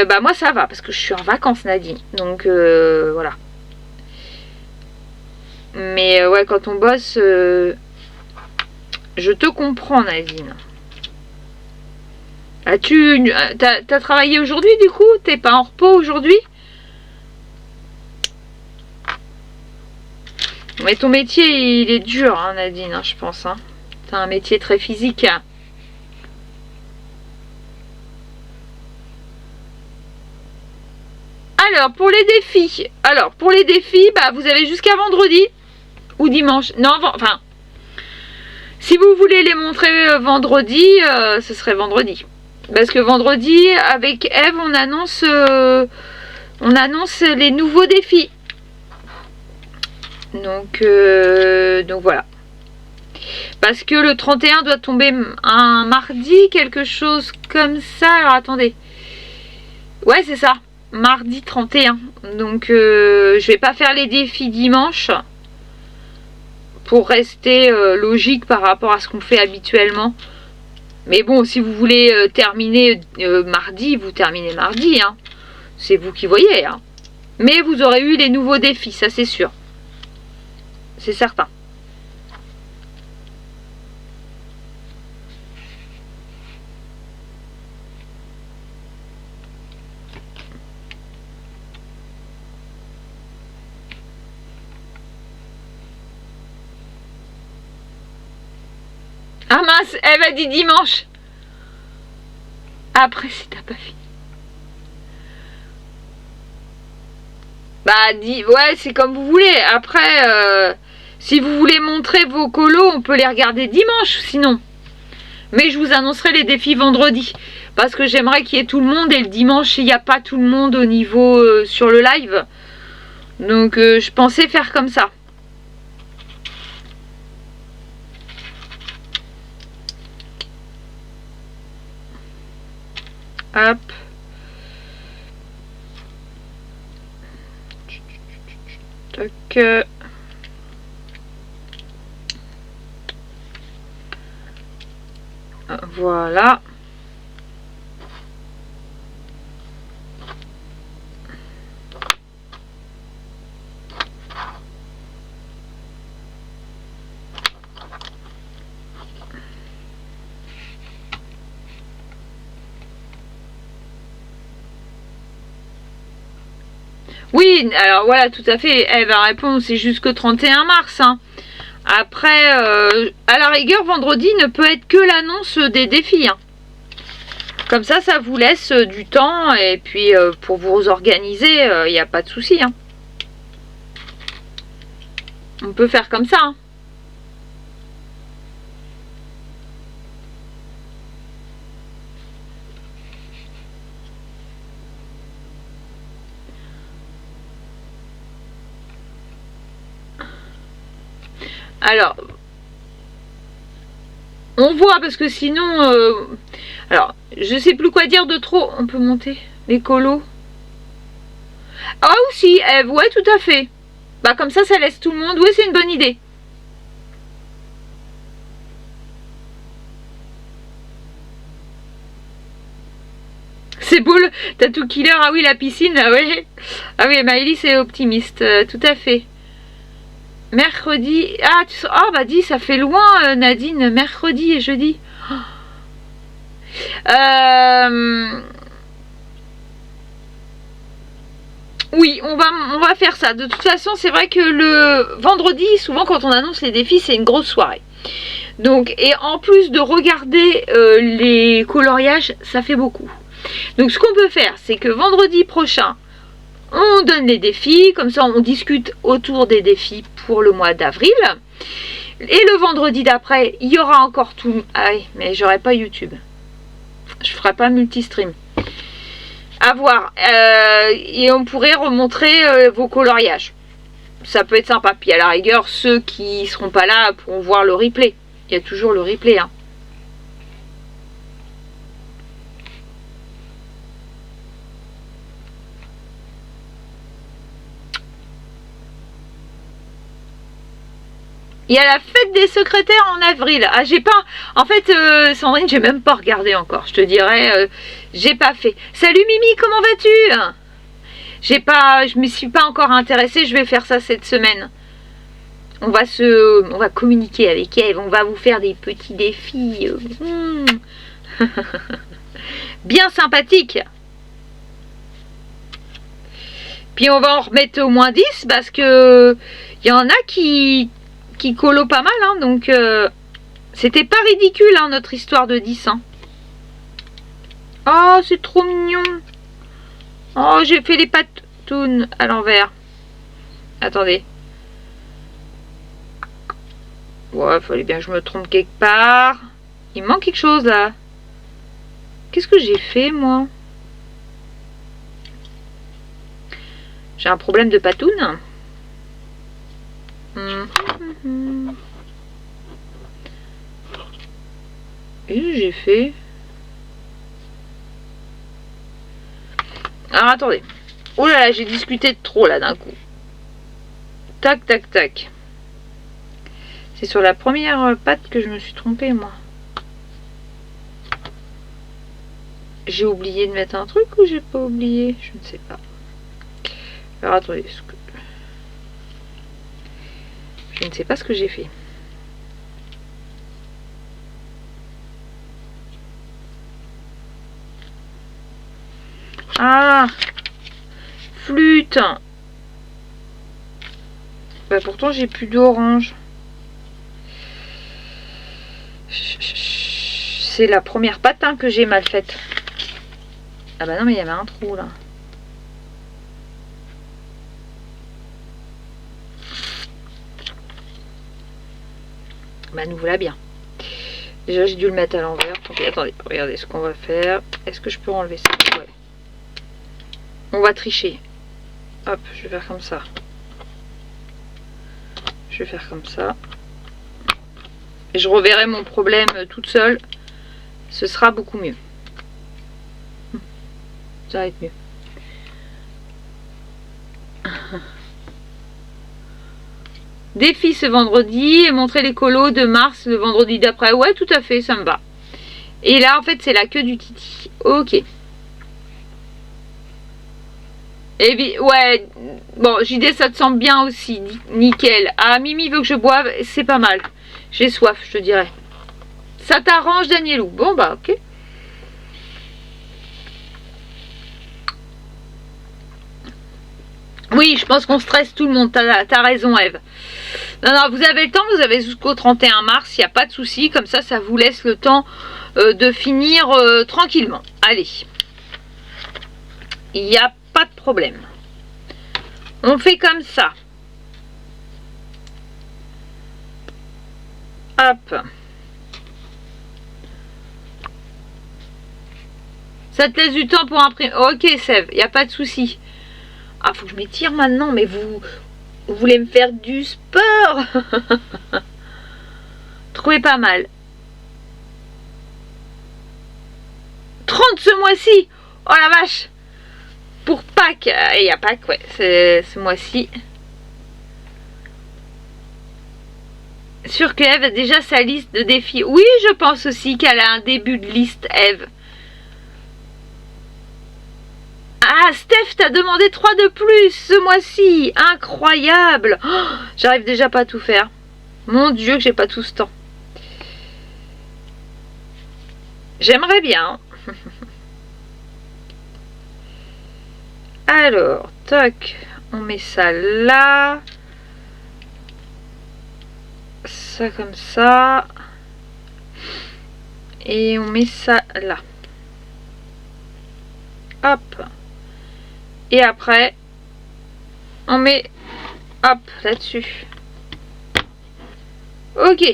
Bah moi ça va, parce que je suis en vacances, Nadine. Donc, voilà. Mais ouais, quand on bosse, je te comprends, Nadine. T'as travaillé aujourd'hui, du coup? T'es pas en repos aujourd'hui? Mais ton métier, il est dur, hein, Nadine, hein, je pense. Hein. T'as un métier très physique. Alors, pour les défis, bah, vous avez jusqu'à vendredi ou dimanche. Non, enfin, si vous voulez les montrer vendredi, ce serait vendredi. Parce que vendredi, avec Eve, on annonce les nouveaux défis. Donc voilà. Parce que le 31 doit tomber un mardi, quelque chose comme ça. Alors attendez. Ouais, c'est ça. Mardi 31. Donc je vais pas faire les défis dimanche. Pour rester logique par rapport à ce qu'on fait habituellement. Mais bon, si vous voulez terminer mardi, vous terminez mardi. Hein. C'est vous qui voyez. Hein. Mais vous aurez eu les nouveaux défis, ça c'est sûr. C'est certain. Ah mince, elle m'a dit dimanche. Après, si t'as pas fini. Bah, ouais, c'est comme vous voulez. Après, si vous voulez montrer vos colos, on peut les regarder dimanche, sinon. Mais je vous annoncerai les défis vendredi. Parce que j'aimerais qu'il y ait tout le monde. Et le dimanche, il n'y a pas tout le monde au niveau sur le live. Donc, je pensais faire comme ça. Hop. Tac. Voilà. Oui, alors voilà, tout à fait. Elle va répondre, c'est jusqu'au 31 mars. Hein. Après, à la rigueur, vendredi ne peut être que l'annonce des défis. Hein. Comme ça vous laisse du temps. Et puis, pour vous organiser, il n'y a pas de souci. Hein. On peut faire comme ça. Hein. Alors, on voit parce que sinon, alors, je sais plus quoi dire de trop. On peut monter les colos. Ah aussi, Eve, ouais, tout à fait. Bah comme ça laisse tout le monde. Oui, c'est une bonne idée. C'est beau le Tattoo Killer. Ah oui, la piscine. Ah oui, ah oui, Maëlys est optimiste. Tout à fait. Mercredi. Ah, bah dis, ça fait loin, Nadine. Mercredi et jeudi. Oui, on va faire ça. De toute façon, c'est vrai que le vendredi, souvent quand on annonce les défis, c'est une grosse soirée. Donc, et en plus de regarder les coloriages, ça fait beaucoup. Donc, ce qu'on peut faire, c'est que vendredi prochain, On donne les défis, comme ça on discute autour des défis pour le mois d'avril. Et le vendredi d'après, il y aura encore tout. Ah oui, mais j'aurai pas YouTube. Je ferai pas multi-stream. À voir. Et on pourrait remontrer vos coloriages. Ça peut être sympa. Puis à la rigueur, ceux qui seront pas là pourront voir le replay. Il y a toujours le replay, hein. Il y a la fête des secrétaires en avril. Ah, j'ai pas... En fait, Sandrine, j'ai même pas regardé encore. Je te dirais, j'ai pas fait. Salut Mimi, comment vas-tu? Je me suis pas encore intéressée. Je vais faire ça cette semaine. On va communiquer avec Eve. On va vous faire des petits défis. Bien sympathique. Puis on va en remettre au moins 10 parce que il y en a qui colo pas mal, hein, donc c'était pas ridicule, hein, notre histoire de 10. Hein. Oh, c'est trop mignon. Oh, j'ai fait les patounes à l'envers. Attendez. Ouais, fallait bien que je me trompe quelque part. Il manque quelque chose là. Qu'est-ce que j'ai fait moi? J'ai un problème de patoune. Et j'ai fait. Alors attendez. Oh là là, j'ai discuté de trop là d'un coup. Tac, tac, tac. C'est sur la première patte que je me suis trompée moi. J'ai oublié de mettre un truc ou j'ai pas oublié? Je ne sais pas. Alors attendez. Je ne sais pas ce que j'ai fait. Ah, flûte. Bah pourtant j'ai plus d'orange. C'est la première patte, hein, que j'ai mal faite. Ah bah non, mais il y avait un trou là. Bah nous voilà bien. Déjà j'ai dû le mettre à l'envers. Attendez, regardez ce qu'on va faire. Est-ce que je peux enlever ça? Ouais. On va tricher. Hop, je vais faire comme ça. Je vais faire comme ça. Et je reverrai mon problème toute seule. Ce sera beaucoup mieux. Ça va être mieux. Défi ce vendredi et montrer les colos de mars le vendredi d'après. Ouais, tout à fait, ça me va. Et là, en fait, c'est la queue du Titi. Ok. Et puis, ouais. Bon, JD, ça te semble bien aussi. Nickel. Ah, Mimi veut que je boive. C'est pas mal. J'ai soif, je te dirais. Ça t'arrange, Danielou? Bon, bah, ok. Oui, je pense qu'on stresse tout le monde. T'as raison, Eve. Non, non, vous avez le temps. Vous avez jusqu'au 31 mars. Il n'y a pas de souci. Comme ça vous laisse le temps de finir tranquillement. Allez. Il n'y a pas de problème. On fait comme ça. Hop. Ça te laisse du temps pour imprimer. Ok, Sève, il n'y a pas de souci. Ah, faut que je m'étire maintenant, mais vous voulez me faire du sport. Trouvez pas mal. 30 ce mois-ci. Oh la vache. Pour Pâques. Il y a Pâques, ouais, c'est ce mois-ci. Sûr que Eve a déjà sa liste de défis. Oui, je pense aussi qu'elle a un début de liste, Eve. Ah, Steph t'a demandé 3 de plus ce mois-ci. Incroyable. Oh, j'arrive déjà pas à tout faire. Mon Dieu que j'ai pas tout ce temps. J'aimerais bien. Alors, toc. On met ça là. Ça comme ça. Et on met ça là. Hop. Et après, On met, hop, là-dessus. Ok.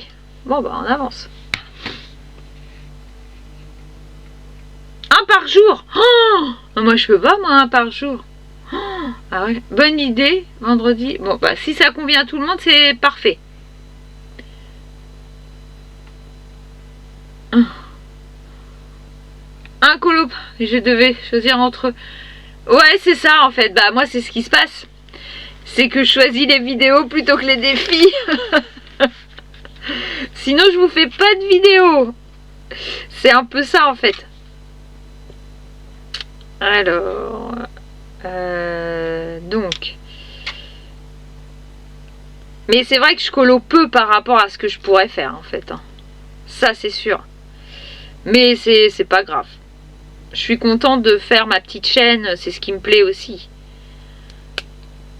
Bon, bah, on avance. Un par jour. Oh, moi, je peux pas, moi, un par jour. Oh, ah ouais. Bonne idée, vendredi. Bon, bah, si ça convient à tout le monde, c'est parfait. Un colo. Je devais choisir entre... Ouais, c'est ça, en fait. Bah, moi, c'est ce qui se passe. C'est que je choisis les vidéos plutôt que les défis. Sinon, je vous fais pas de vidéos. C'est un peu ça, en fait. Alors... donc... Mais c'est vrai que je colo peu par rapport à ce que je pourrais faire, en fait. Hein. Ça, c'est sûr. Mais c'est pas grave. Je suis contente de faire ma petite chaîne. C'est ce qui me plaît aussi.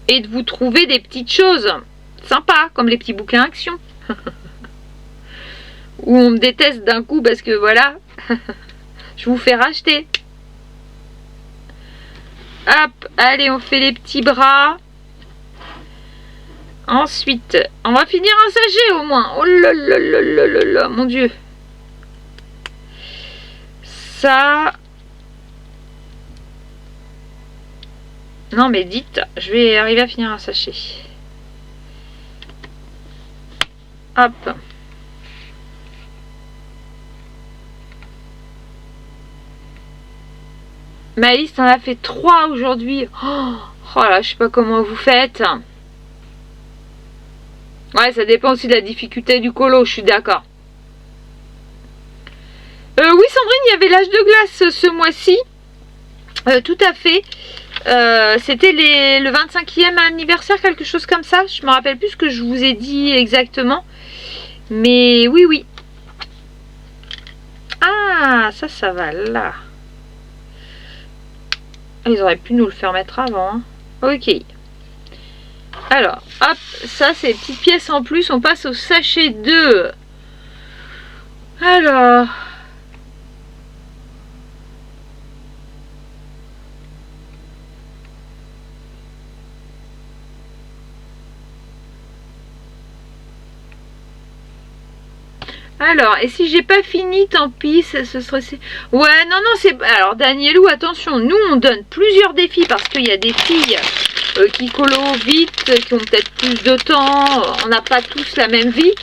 Et de vous trouver des petites choses sympas, comme les petits bouquins action. Où on me déteste d'un coup parce que voilà, je vous fais racheter. Hop, allez, on fait les petits bras. Ensuite, on va finir un sachet au moins. Oh là là là là là là, mon Dieu. Ça... Non mais dites, je vais arriver à finir un sachet. Hop. Maïs, t'en as fait 3 aujourd'hui. Oh là, je sais pas comment vous faites. Ouais, ça dépend aussi de la difficulté du colo, je suis d'accord. Oui, Sandrine, il y avait l'âge de glace ce mois-ci. Tout à fait. C'était le 25e anniversaire, quelque chose comme ça. Je me rappelle plus ce que je vous ai dit exactement. Mais oui, oui. Ah, ça va là. Ils auraient pu nous le faire mettre avant. Hein. Ok. Alors, hop, ça c'est les petites pièces en plus. On passe au sachet 2. Alors... Alors, et si j'ai pas fini, tant pis, ce serait... Ouais, non, c'est... Alors, Danielou, attention, nous, on donne plusieurs défis, parce qu'il y a des filles qui colo vite, qui ont peut-être plus de temps, on n'a pas tous la même vie.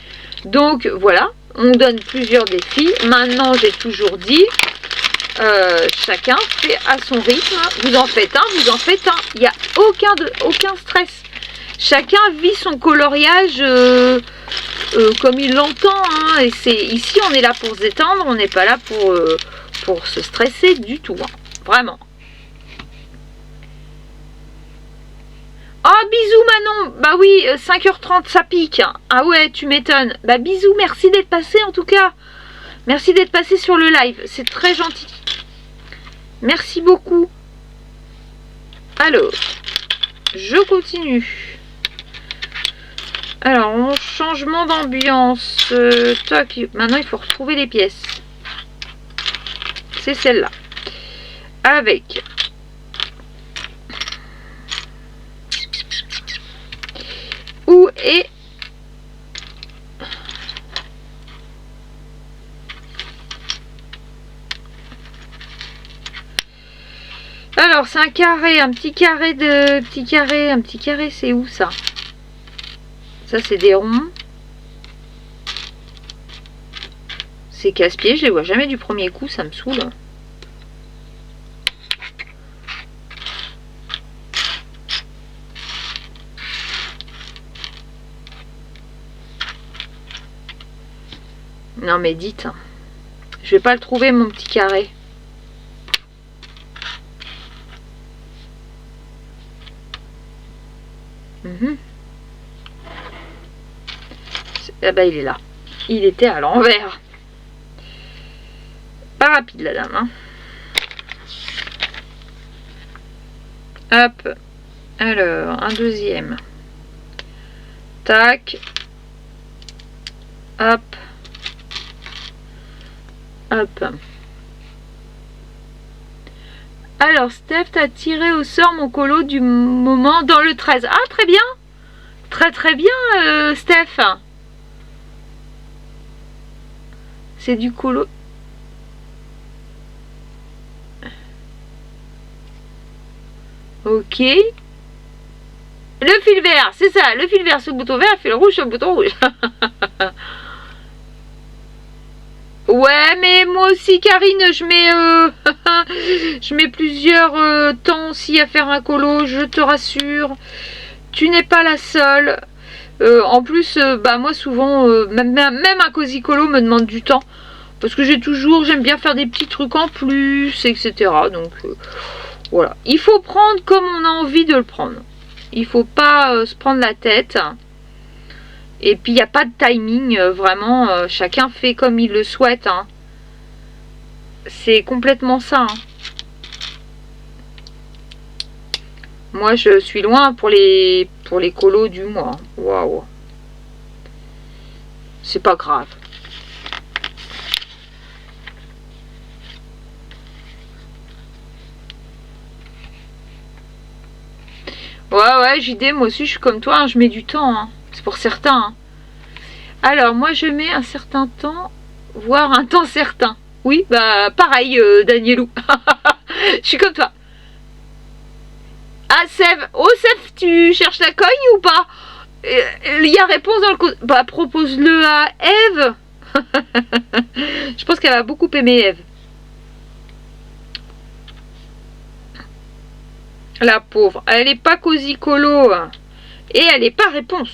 Donc, voilà, on donne plusieurs défis. Maintenant, j'ai toujours dit, chacun fait à son rythme. Vous en faites un, vous en faites un. Il n'y a aucun stress. Chacun vit son coloriage... comme il l'entend, hein, et c'est ici on est là pour se détendre, on n'est pas là pour se stresser du tout, hein, vraiment. Oh bisous Manon, bah oui, 5h30 ça pique, ah ouais tu m'étonnes, bah bisous, merci d'être passé en tout cas, merci d'être passé sur le live, c'est très gentil, merci beaucoup. Alors, je continue. Alors, changement d'ambiance. Toc. Maintenant, il faut retrouver les pièces. C'est celle-là. Avec. Où est... Alors, c'est un carré, un petit carré, c'est où ça? Ça, c'est des ronds. C'est casse-pieds, je les vois jamais du premier coup, ça me saoule. Non mais dites, je vais pas le trouver mon petit carré. Ah bah il est là. Il était à l'envers. Pas rapide la dame. Hein. Hop. Alors, un deuxième. Tac. Hop. Hop. Alors, Steph, t'as tiré au sort mon colo du moment dans le 13. Ah, très bien. Très très bien, Steph. C'est du colo. Ok. Le fil vert, c'est ça. Le fil vert sur le bouton vert, le fil rouge sur le bouton rouge. Ouais, mais moi aussi, Karine, je mets plusieurs temps aussi à faire un colo, je te rassure. Tu n'es pas la seule. En plus, bah moi souvent, même un cosy colo me demande du temps. Parce que j'aime bien faire des petits trucs en plus, etc. Donc voilà. Il faut prendre comme on a envie de le prendre. Il faut pas se prendre la tête. Et puis il n'y a pas de timing, vraiment, chacun fait comme il le souhaite. Hein. C'est complètement ça. Hein. Moi je suis loin pour les colos du mois. Waouh. C'est pas grave. Ouais, JD, moi aussi je suis comme toi, hein, je mets du temps. Hein. C'est pour certains. Hein. Alors, moi je mets un certain temps, voire un temps certain. Oui, bah pareil, Danielou. Je suis comme toi. Ah, Sève. Oh, Sève, tu cherches la cogne ou pas? Il y a réponse dans le code. Bah, propose-le à Eve. Je pense qu'elle va beaucoup aimer Eve. La pauvre. Elle est pas cosy colo. Et elle est pas réponse.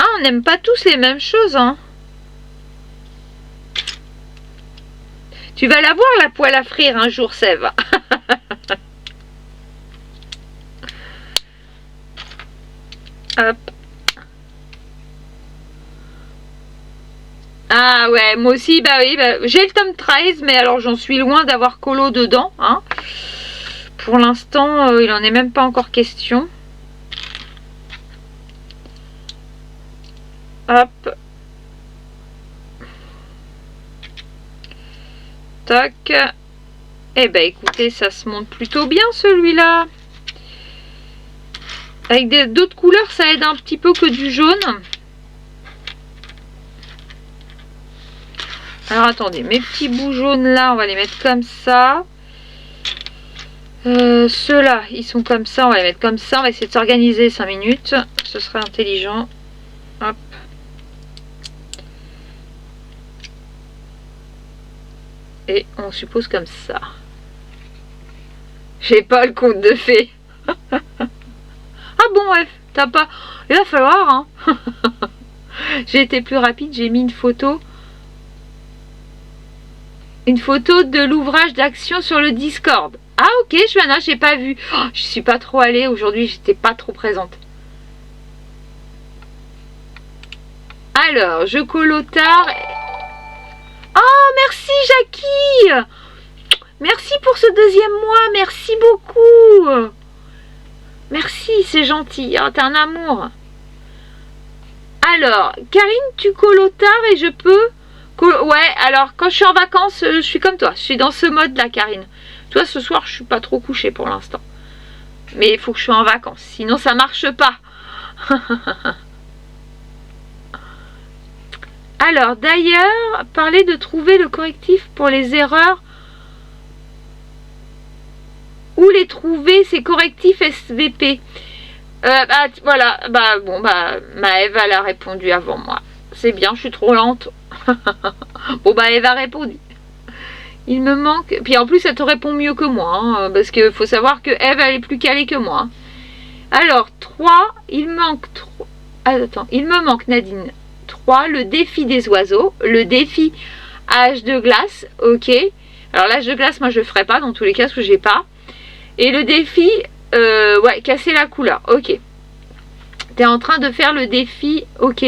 Ah, on n'aime pas tous les mêmes choses, hein. Tu vas la voir, la poêle à frire, un jour, Sève. Hop. Ah ouais, moi aussi, bah oui, bah, j'ai le tome 13, mais alors j'en suis loin d'avoir colo dedans, hein. Pour l'instant, il en est même pas encore question. Hop. Tac. Eh ben écoutez, ça se monte plutôt bien celui-là. Avec d'autres couleurs, ça aide un petit peu que du jaune. Alors attendez, mes petits bouts jaunes là, on va les mettre comme ça. Ceux-là, ils sont comme ça, on va les mettre comme ça. On va essayer de s'organiser 5 minutes. Ce serait intelligent. Hop. Et on suppose comme ça. J'ai pas le conte de fées. Ah bon, bref, t'as pas... Il va falloir, hein. J'ai été plus rapide, j'ai mis une photo. Une photo de l'ouvrage d'action sur le Discord. Ah ok, Johanna, j'ai pas vu. Oh, je suis pas trop allée aujourd'hui, j'étais pas trop présente. Alors, je colotard. Oh, merci Jackie. Merci pour ce deuxième mois, merci beaucoup. Merci, c'est gentil, oh, t'es un amour. Alors, Karine, tu colotard et je peux... Ouais, alors quand je suis en vacances, je suis comme toi. Je suis dans ce mode là, Karine. Toi, ce soir, je suis pas trop couchée pour l'instant. Mais il faut que je sois en vacances, sinon ça marche pas. Alors, d'ailleurs, parler de trouver le correctif pour les erreurs. Où les trouver, ces correctifs SVP. Voilà, Maëve, elle a répondu avant moi. C'est bien, je suis trop lente. Bon, bah, Eve a répondu. Il me manque... Puis en plus, elle te répond mieux que moi. Hein, parce qu'il faut savoir que Eve, elle est plus calée que moi. Hein. Alors, 3. Il manque 3. Attends, il me manque, Nadine. 3. Le défi des oiseaux. Le défi âge de glace. Ok. Alors, l'âge de glace, moi, je le ferai pas. Dans tous les cas, parce que j'ai pas. Et le défi... ouais, casser la couleur. Ok. T'es en train de faire le défi. Ok.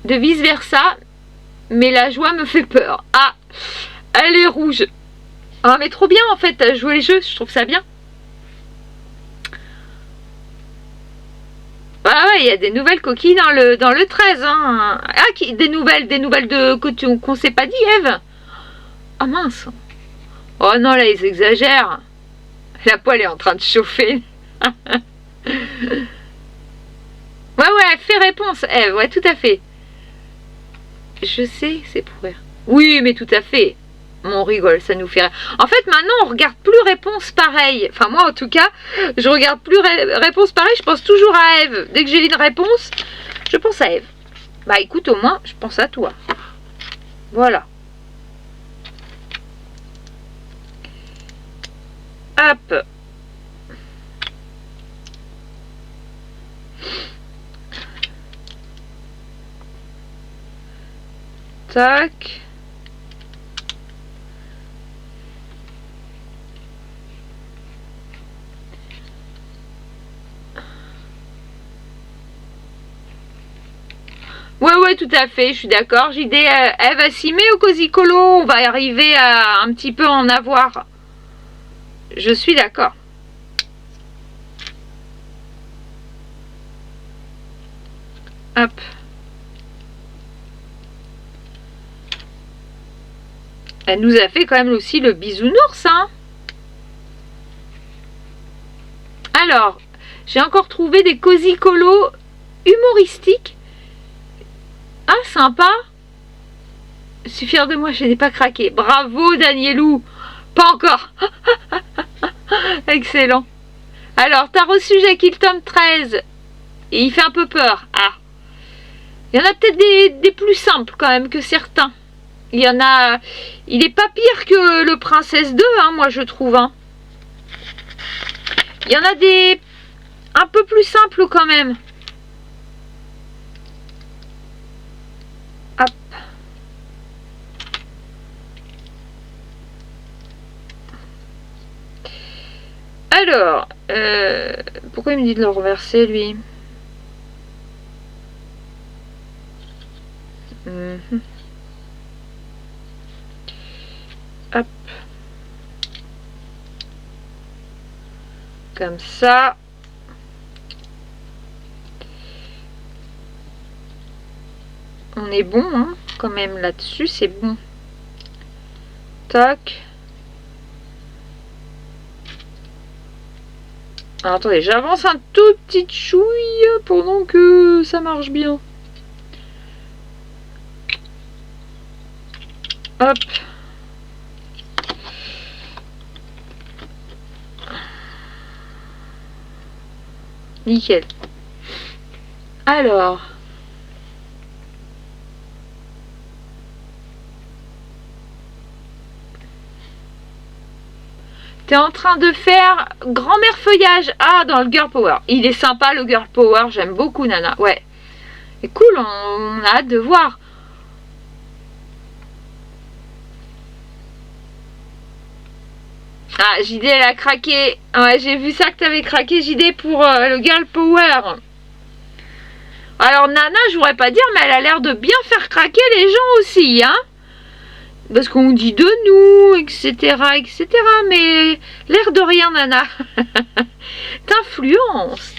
De vice versa. Mais la joie me fait peur. Ah, elle est rouge. Ah, mais trop bien en fait, à jouer les jeux, je trouve ça bien. Ah ouais, il y a des nouvelles coquilles dans le 13. Hein. Ah, des nouvelles qu'on s'est pas dit, Eve. Ah mince. Oh non, là, ils exagèrent. La poêle est en train de chauffer. Ouais, fais réponse, Eve, ouais, tout à fait. Je sais, c'est pour rire. Oui, mais tout à fait. On rigole, ça nous fait rire. En fait, maintenant, on regarde plus réponse pareil. Enfin, moi, en tout cas, je regarde plus réponse pareil. Je pense toujours à Eve. Dès que j'ai une réponse, je pense à Eve. Bah, écoute, au moins, je pense à toi. Voilà. Hop. Tac. Ouais, tout à fait, je suis d'accord. JD, Eve, elle s'y met au Cozy Colo. On va arriver à un petit peu en avoir. Je suis d'accord. Hop. Elle nous a fait quand même aussi le bisounours, hein. Alors, j'ai encore trouvé des Cozy Colo humoristiques. Ah, sympa. Je suis fière de moi, je n'ai pas craqué. Bravo, Danielou. Pas encore. Excellent. Alors, t'as reçu Jackie le tome 13. Et il fait un peu peur. Ah. Il y en a peut-être des plus simples quand même que certains. Il y en a... Il n'est pas pire que le Princesse 2, hein, moi je trouve. Hein. Il y en a des... un peu plus simples quand même. Hop. Alors, pourquoi il me dit de le renverser, lui? Hop. Comme ça. On est bon, hein, quand même, là-dessus, c'est bon. Tac. Alors, attendez, j'avance un tout petit chouille pendant que ça marche bien. Hop. Nickel. Alors. T'es en train de faire grand-mère feuillage. Ah, dans le Girl Power. Il est sympa, le Girl Power. J'aime beaucoup, Nana. Ouais. C'est cool, on a hâte de voir. Ah, JD, elle a craqué. Ouais, j'ai vu ça que t'avais craqué, JD, pour le Girl Power. Alors, Nana, je voudrais pas dire, mais elle a l'air de bien faire craquer les gens aussi, hein. Parce qu'on dit de nous, etc., etc. Mais l'air de rien, Nana. T'influence.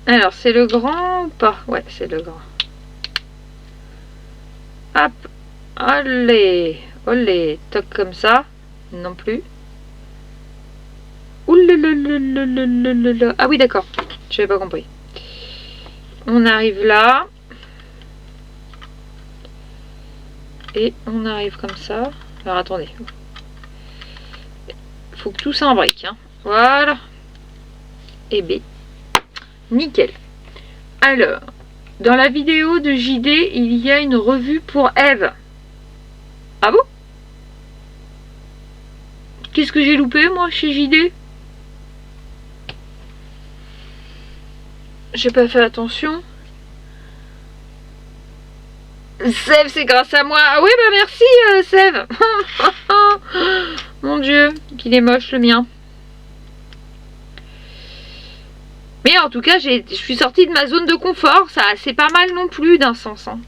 Alors, c'est le grand ou pas? Ouais, c'est le grand. Hop. Allez. Olé. Toc comme ça. Non plus. Oulalala. Ah oui, d'accord. Je n'avais pas compris. On arrive là. Et on arrive comme ça. Alors, attendez. Faut que tout s'embrique. Hein. Voilà. Et B. Nickel. Alors, dans la vidéo de JD, il y a une revue pour Eve. Ah bon? Qu'est-ce que j'ai loupé, moi, chez JD? J'ai pas fait attention. Sève, c'est grâce à moi. Ah oui, bah merci, Sève. Mon Dieu, qu'il est moche, le mien. Mais en tout cas, je suis sortie de ma zone de confort. Ça, c'est pas mal non plus, d'un sens. Hein.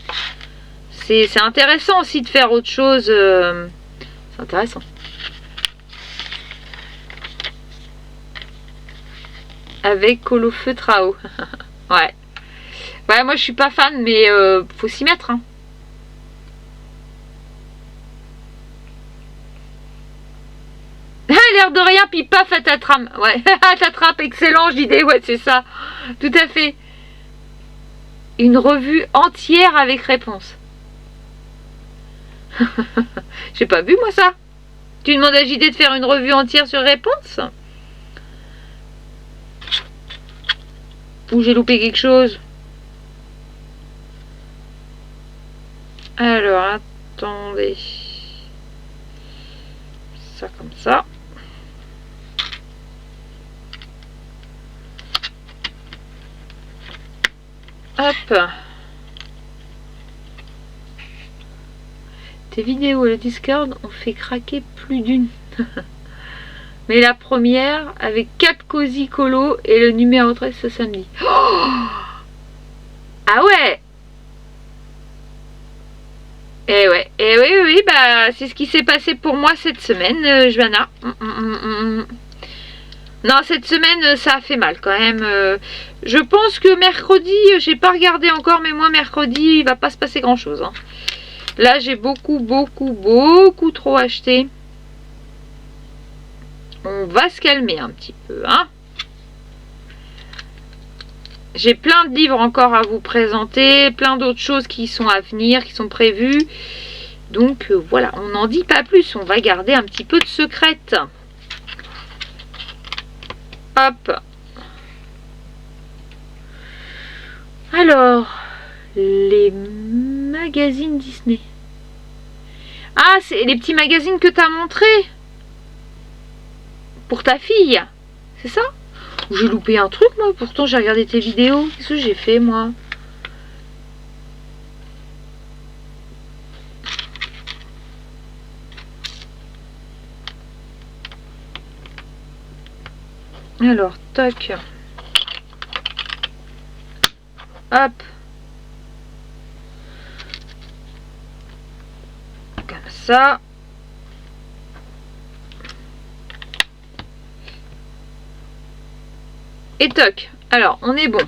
C'est intéressant aussi de faire autre chose. C'est intéressant. Avec Colofeu Trao. Ouais. Ouais, moi je suis pas fan, mais faut s'y mettre. Hein. L'air de rien, puis paf, à ta trame. Ouais, à ta trappe, excellent, JD, ouais, c'est ça. Tout à fait. Une revue entière avec réponse. J'ai pas vu, moi, ça. Tu demandes à JD de faire une revue entière sur réponse? Ou j'ai loupé quelque chose? Alors, attendez. Ça comme ça. Hop. Tes vidéos et le Discord ont fait craquer plus d'une. Mais la première, avec 4 cosy colo et le numéro 13 ce samedi. Oh, ah ouais. Eh ouais, eh oui, oui, bah c'est ce qui s'est passé pour moi cette semaine, Johanna. Non, cette semaine, ça a fait mal quand même. Je pense que mercredi, j'ai pas regardé encore, mais moi mercredi, il va pas se passer grand chose. Hein. Là, j'ai beaucoup trop acheté. On va se calmer un petit peu, hein. J'ai plein de livres encore à vous présenter, plein d'autres choses qui sont à venir, qui sont prévues. Donc voilà, on n'en dit pas plus, on va garder un petit peu de secrète. Hop. Alors, les magazines Disney. Ah, c'est les petits magazines que tu as montrés pour ta fille, c'est ça? J'ai loupé un truc, moi. Pourtant, j'ai regardé tes vidéos. Qu'est-ce que j'ai fait, moi? Alors, toc. Hop. Comme ça. Et toc. Alors, on est bon.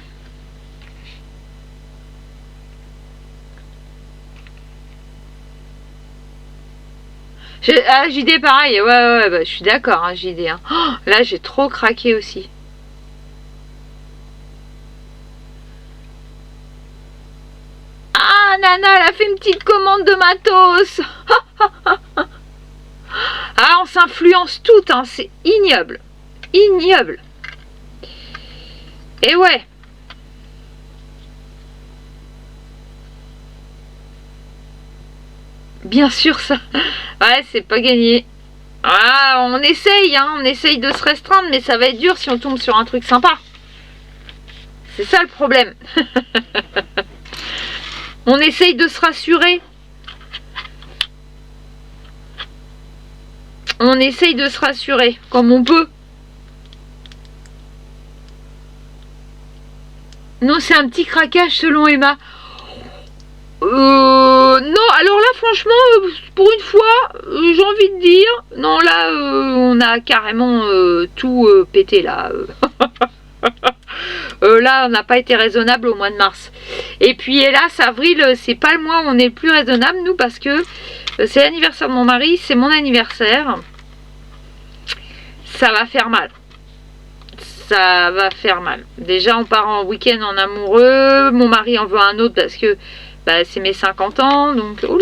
Ah, JD pareil. Ouais, bah, je suis d'accord, hein, JD. Hein. Oh, là, j'ai trop craqué aussi. Ah, Nana, elle a fait une petite commande de matos. Ah, on s'influence toutes, hein. C'est ignoble. Ignoble. Et ouais. Bien sûr, ça. Ouais, c'est pas gagné. Ah, on essaye, hein. On essaye de se restreindre, mais ça va être dur si on tombe sur un truc sympa. C'est ça le problème. On essaye de se rassurer. On essaye de se rassurer, comme on peut. Non, c'est un petit craquage selon Emma. Non, alors là, franchement, pour une fois, j'ai envie de dire, non, là, on a carrément tout pété, là. Là, on n'a pas été raisonnable au mois de mars. Et puis, hélas, avril, c'est pas le mois où on est le plus raisonnable, nous, parce que c'est l'anniversaire de mon mari, c'est mon anniversaire. Ça va faire mal. Ça va faire mal. Déjà, on part en week-end en amoureux. Mon mari en veut un autre parce que bah, c'est mes 50 ans. Donc, oh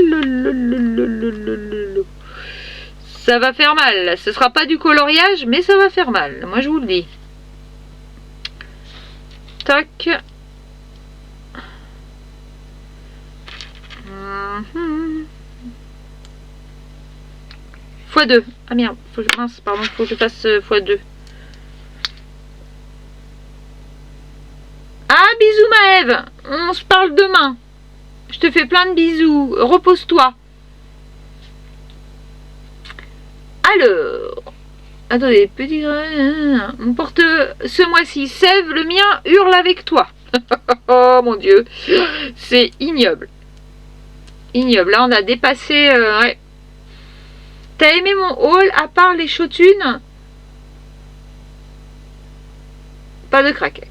ça va faire mal. Ce sera pas du coloriage, mais ça va faire mal. Moi, je vous le dis. Toc. x2. Ah merde, faut que je fasse x2. Ah, bisous Maëve, on se parle demain. Je te fais plein de bisous. Repose-toi. Alors, attendez, petit grain. On porte ce mois-ci. Sève, le mien hurle avec toi. Oh mon Dieu, c'est ignoble. Ignoble. Là, on a dépassé. Ouais. T'as aimé mon haul à part les chautunes? Pas de craquette.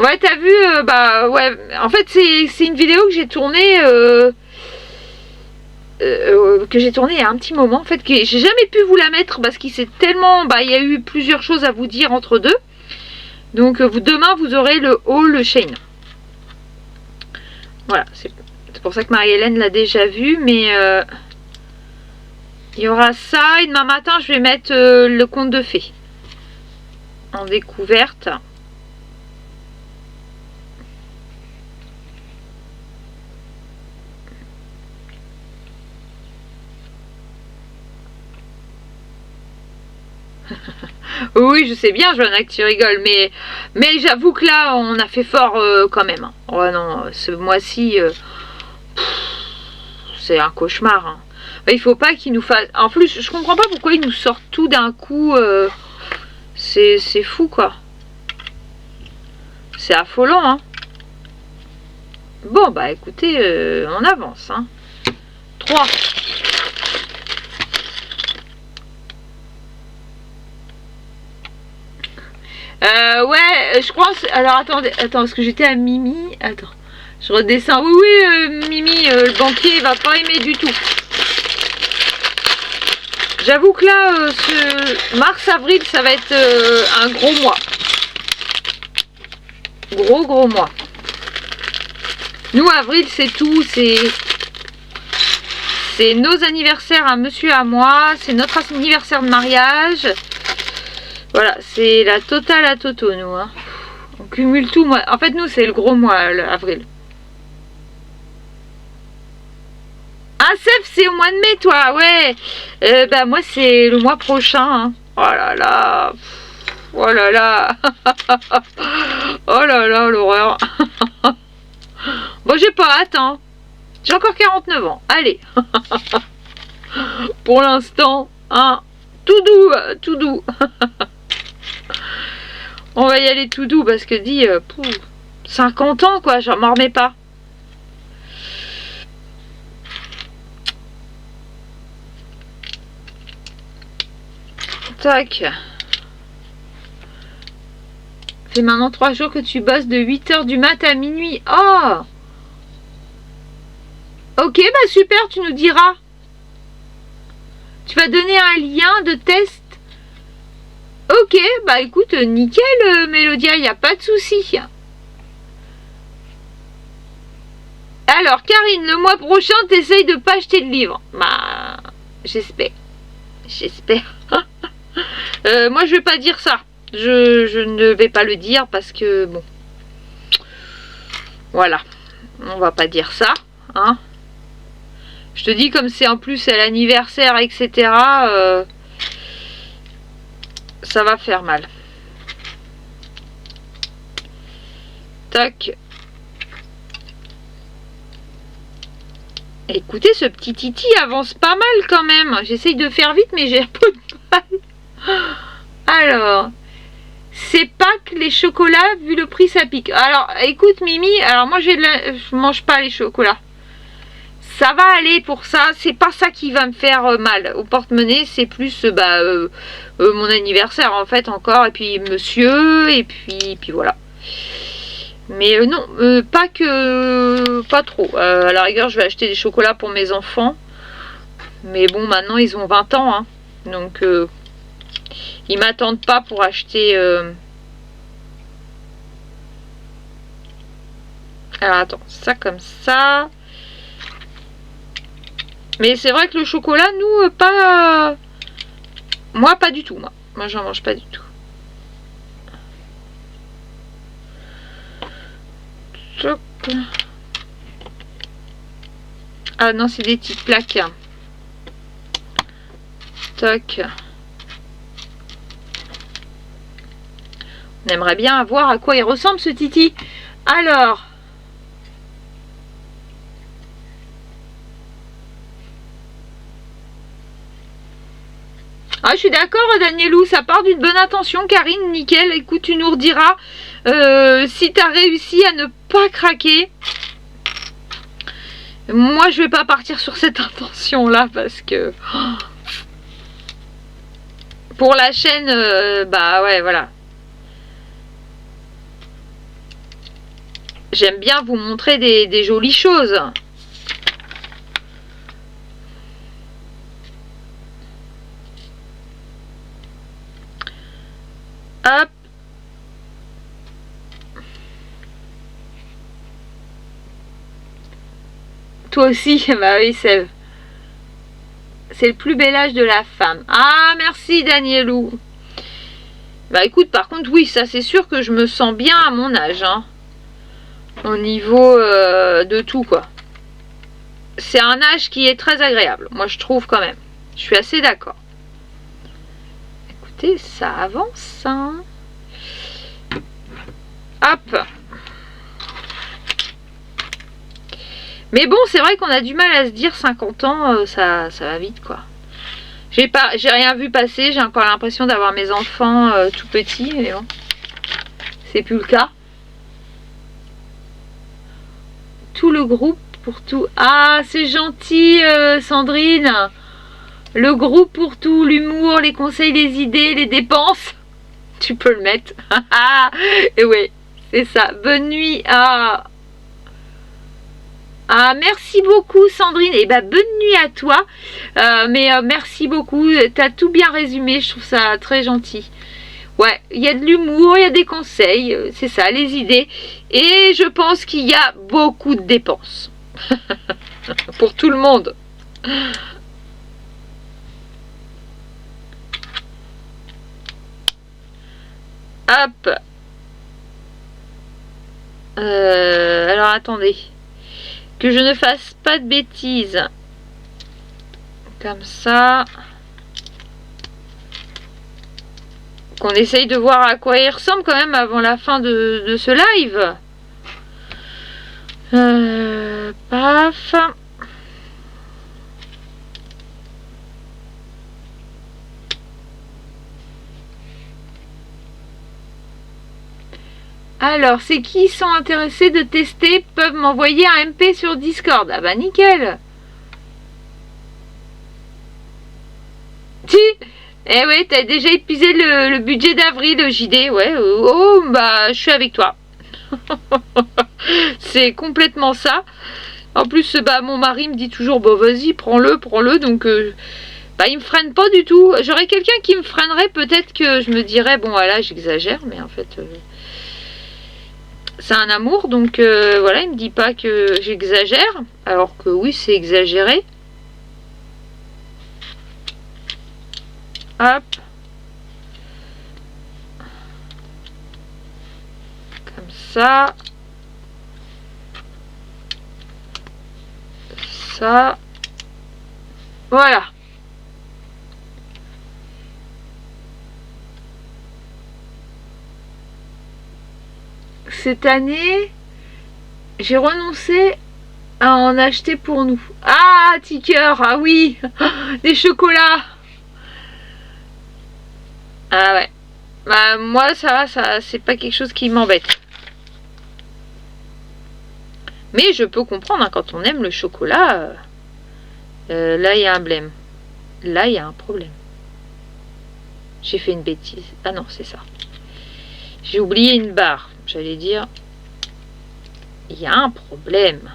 Ouais, t'as vu, bah ouais, en fait c'est une vidéo que j'ai tournée il y a un petit moment, en fait, que j'ai jamais pu vous la mettre parce qu'il s'est tellement, bah il y a eu plusieurs choses à vous dire entre deux. Donc demain vous aurez le haul Shein. Voilà, c'est pour ça que Marie-Hélène l'a déjà vu, mais il y aura ça et demain matin je vais mettre le conte de fées en découverte. Oui, je sais bien, Joanna, que tu rigoles, mais j'avoue que là, on a fait fort quand même. Hein. Oh non, ce mois-ci, c'est un cauchemar. Hein. Il faut pas qu'il nous fasse... En plus, je comprends pas pourquoi ils nous sortent tout d'un coup. C'est fou, quoi. C'est affolant, hein. Bon, bah écoutez, on avance. Hein. 3. Ouais, je crois... Alors, attends, parce que j'étais à Mimi. Attends, je redescends. Oui, oui, Mimi, le banquier, il va pas aimer du tout. J'avoue que là, ce mars-avril, ça va être un gros mois. Gros mois. Nous, avril, c'est tout. C'est nos anniversaires à monsieur et à moi. C'est notre anniversaire de mariage. Voilà, c'est la totale à toto, nous. Hein. On cumule tout. Moi. En fait, nous, c'est le gros mois, avril. Ah, Sef, c'est au mois de mai, toi, ouais. Bah, moi, c'est le mois prochain. Hein. Oh là là. Oh là là. Oh là là, l'horreur. Bon, j'ai pas hâte, hein. J'ai encore 49 ans. Allez. Pour l'instant, hein. Tout doux, tout doux. On va y aller tout doux parce que dit 50 ans, quoi. J'en m'en remets pas. Tac. C'est maintenant 3 jours que tu bosses de 8h du mat à minuit. Oh! Ok, bah super, tu nous diras. Tu vas donner un lien de test. Ok, bah écoute, nickel, Mélodia, il n'y a pas de souci. Alors, Karine, le mois prochain, t'essayes de pas acheter de livre. Bah, j'espère. J'espère. Moi, je vais pas dire ça. Je ne vais pas le dire parce que, bon. Voilà. On va pas dire ça. Hein. Je te dis, comme c'est en plus à l'anniversaire, etc., ça va faire mal. Tac. Écoutez, ce petit Titi avance pas mal quand même. J'essaye de faire vite, mais j'ai un peu de mal. Alors, c'est Pâques, les chocolats, vu le prix, ça pique. Alors, écoute, Mimi, alors moi, je mange pas les chocolats. Ça va aller pour ça. C'est pas ça qui va me faire mal au porte-monnaie. C'est plus mon anniversaire, en fait, encore. Et puis, monsieur, et puis voilà. Mais non, pas trop. À la rigueur, je vais acheter des chocolats pour mes enfants. Mais bon, maintenant, ils ont 20 ans. Hein, donc, ils m'attendent pas pour acheter... Alors, attends, ça comme ça. Mais c'est vrai que le chocolat, nous, pas... Moi, pas du tout, moi. Moi, j'en mange pas du tout. Ah non, c'est des petites plaques. Toc. On aimerait bien voir à quoi il ressemble ce Titi. Alors. Ah, je suis d'accord, Danielou, ça part d'une bonne intention. Karine, nickel. Écoute, tu nous rediras si tu as réussi à ne pas craquer. Moi, je vais pas partir sur cette intention-là parce que... Pour la chaîne, bah ouais, voilà. J'aime bien vous montrer des jolies choses. Hop. Toi aussi, bah oui, c'est le plus bel âge de la femme. Ah, merci Danielou. Bah écoute, par contre, oui, ça c'est sûr que je me sens bien à mon âge. Hein, au niveau de tout, quoi. C'est un âge qui est très agréable. Moi, je trouve quand même. Je suis assez d'accord. Écoutez, ça avance. Hein. Hop. Mais bon, c'est vrai qu'on a du mal à se dire 50 ans, ça va vite, quoi. J'ai rien vu passer, j'ai encore l'impression d'avoir mes enfants tout petits, mais bon, c'est plus le cas. Tout le groupe pour tout. Ah, c'est gentil, Sandrine. Le groupe pour tout, l'humour, les conseils, les idées, les dépenses. Tu peux le mettre. Et ouais, c'est ça. Bonne nuit. Ah, merci beaucoup Sandrine, et bonne nuit à toi. Merci beaucoup, t'as tout bien résumé, je trouve ça très gentil. Ouais, il y a de l'humour, il y a des conseils, c'est ça, les idées. Et je pense qu'il y a beaucoup de dépenses. Pour tout le monde. Hop. Alors attendez. Que je ne fasse pas de bêtises. Comme ça. Qu'on essaye de voir à quoi il ressemble quand même avant la fin de ce live. Paf. Alors, c'est qui sont intéressés de tester peuvent m'envoyer un MP sur Discord. Ah bah nickel. Eh ouais, t'as déjà épuisé le budget d'avril, JD. Ouais, oh bah je suis avec toi. C'est complètement ça. En plus, mon mari me dit toujours, bon vas-y, prends-le. Donc, il me freine pas du tout. J'aurais quelqu'un qui me freinerait, peut-être que je me dirais, bon voilà, j'exagère, mais en fait... c'est un amour, donc voilà, il me dit pas que j'exagère, alors que oui, c'est exagéré. Hop. Comme ça. Ça. Voilà. Cette année, j'ai renoncé à en acheter pour nous. Ah, Ticker, ah oui, des chocolats. Ah ouais. Bah moi ça c'est pas quelque chose qui m'embête. Mais je peux comprendre, hein, quand on aime le chocolat, là il y a un blême. Là il y a un problème. J'ai fait une bêtise. Ah non, c'est ça. J'ai oublié une barre. J'allais dire, il y a un problème.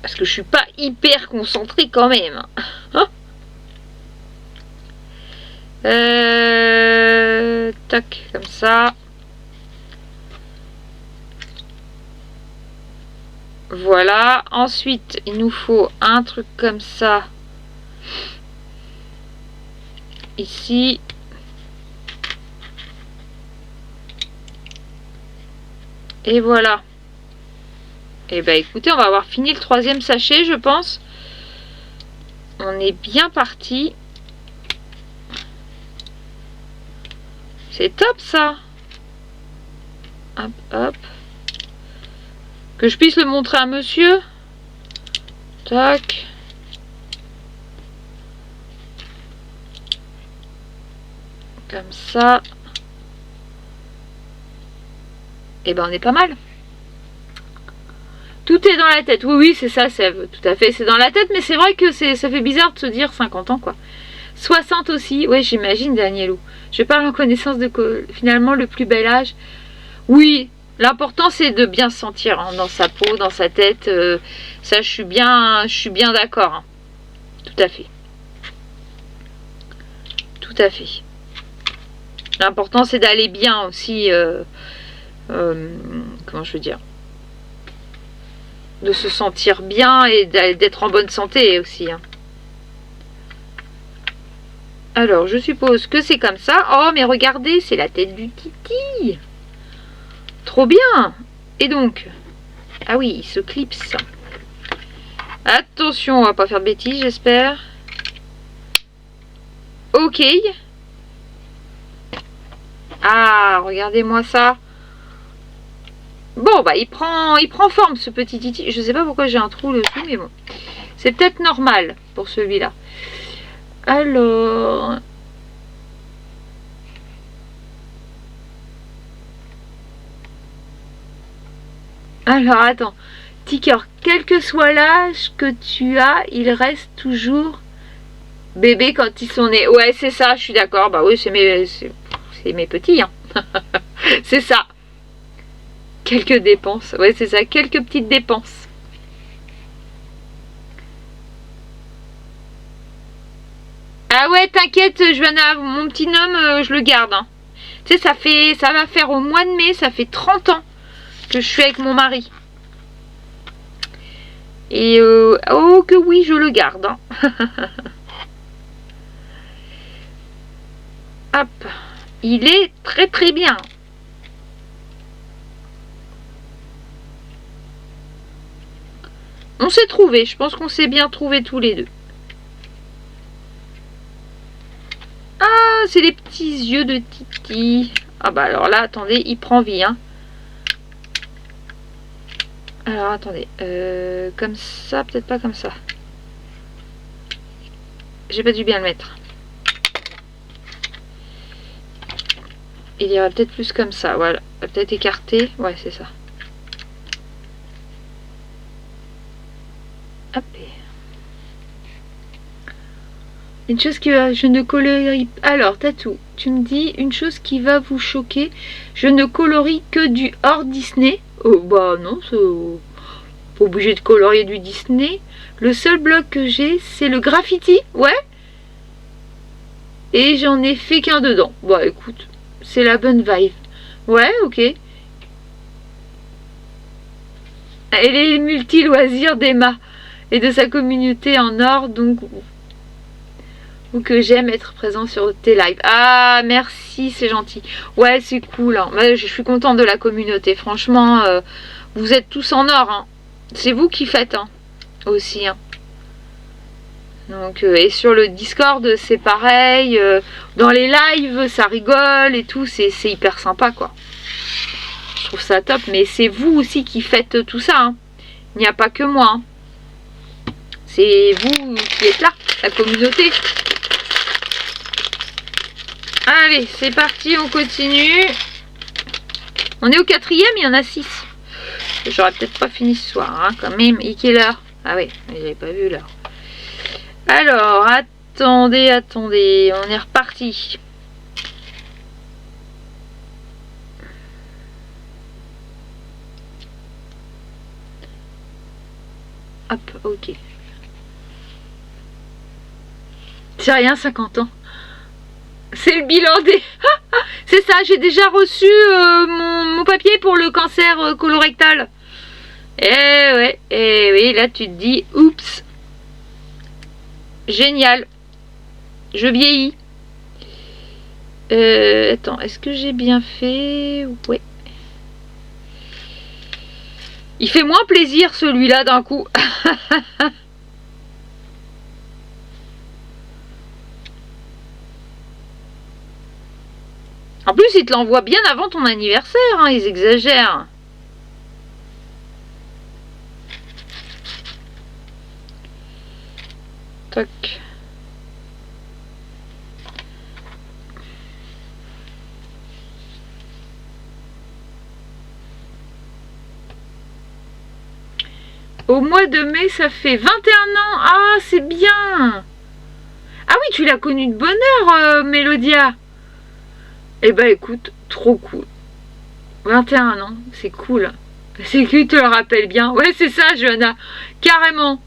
Parce que je suis pas hyper concentrée quand même. Hein, tac, comme ça. Voilà. Ensuite, il nous faut un truc comme ça. Ici. Et voilà. Et écoutez, on va avoir fini le 3e sachet, je pense. On est bien parti. C'est top ça. Hop, hop. Que je puisse le montrer à monsieur. Tac. Comme ça. Et on est pas mal. Tout est dans la tête. Oui, c'est ça, Sève. Tout à fait, c'est dans la tête. Mais c'est vrai que ça fait bizarre de se dire 50 ans, quoi. 60 aussi. Oui, j'imagine, Danielou. Je parle en connaissance de finalement le plus bel âge. Oui, l'important c'est de bien se sentir hein, dans sa peau, dans sa tête. Ça, je suis bien d'accord. Hein. Tout à fait. Tout à fait. L'important c'est d'aller bien aussi. Comment je veux dire, de se sentir bien et d'être en bonne santé aussi. Hein. Alors, je suppose que c'est comme ça. Oh, mais regardez, c'est la tête du Titi. Trop bien. Et donc, ah oui, il se clipse. Attention, on va pas faire de bêtises, j'espère. Ok. Ah, regardez-moi ça. Bon, bah, il prend forme, ce petit Titi. Je sais pas pourquoi j'ai un trou dessus, mais bon. C'est peut-être normal pour celui-là. Alors... attends. Ticker, quel que soit l'âge que tu as, il reste toujours bébé quand ils sont nés. Ouais, c'est ça, je suis d'accord. Bah oui, c'est mes petits. Hein. C'est ça. Quelques dépenses. Ouais, c'est ça. Quelques petites dépenses. Ah ouais, t'inquiète, Joanna, mon petit homme, je le garde. Hein. Tu sais, ça va faire au mois de mai, ça fait 30 ans que je suis avec mon mari. Et oh que oui, je le garde. Hein. Hop, il est très très bien. On s'est trouvé, je pense qu'on s'est bien trouvé tous les deux. Ah, c'est les petits yeux de Titi. Ah bah alors là, attendez, il prend vie. Hein. Alors attendez, comme ça, peut-être pas comme ça. J'ai pas dû bien le mettre. Il irait peut-être plus comme ça, voilà. Peut-être écarté, ouais c'est ça. Hop. Une chose qui va, je ne colorie... Alors, Tatou, tu me dis une chose qui va vous choquer. Je ne colorie que du hors Disney. Oh, bah non, c'est pas obligé de colorier du Disney. Le seul bloc que j'ai, c'est le graffiti, ouais. Et j'en ai fait qu'un dedans. Bah écoute, c'est la bonne vibe. Ouais, ok. Et les multi-loisirs d'Emma et de sa communauté en or, donc... ou que j'aime être présent sur tes lives. Ah, merci, c'est gentil. Ouais, c'est cool. Hein. Je suis contente de la communauté. Franchement, vous êtes tous en or. Hein. C'est vous qui faites hein, aussi. Hein. Donc, et sur le Discord, c'est pareil. Dans les lives, ça rigole et tout. C'est hyper sympa, quoi. Je trouve ça top. Mais c'est vous aussi qui faites tout ça. Hein. Il n'y a pas que moi. Hein. C'est vous qui êtes là, la communauté. Allez, c'est parti, on continue. On est au 4e, il y en a 6. J'aurais peut-être pas fini ce soir, hein, quand même. Et quelle heure? Ah oui, j'avais pas vu l'heure. Alors, attendez, on est reparti. Hop, ok. C'est rien, 50 ans. C'est le bilan des... C'est ça, j'ai déjà reçu mon papier pour le cancer colorectal. Ouais, oui, là tu te dis, oups. Génial. Je vieillis. Attends, est-ce que j'ai bien fait? Ouais. Il fait moins plaisir celui-là d'un coup. En plus, ils te l'envoient bien avant ton anniversaire, hein, ils exagèrent. Toc. Au mois de mai, ça fait 21 ans. Ah, c'est bien. Ah oui, tu l'as connu de bonne heure, Mélodia. Eh ben écoute, trop cool. 21 ans, c'est cool. C'est qui te le rappelle bien. Ouais, c'est ça, Johanna. Carrément.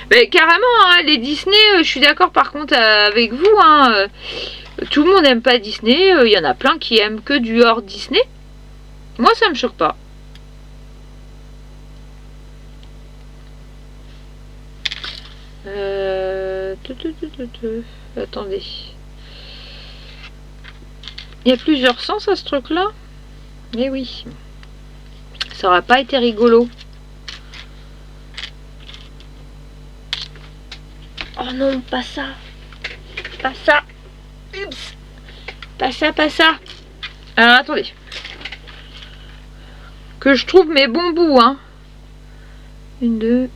Mais carrément, hein, les Disney, je suis d'accord par contre avec vous. Hein, tout le monde n'aime pas Disney. Il y en a plein qui aiment que du hors Disney. Moi, ça me choque pas. Attendez. Il y a plusieurs sens à ce truc-là. Mais oui. Ça aurait pas été rigolo. Oh non, pas ça. Pas ça. Oups. Pas ça, pas ça. Alors, attendez. Que je trouve mes bons bouts, hein. 1, 2.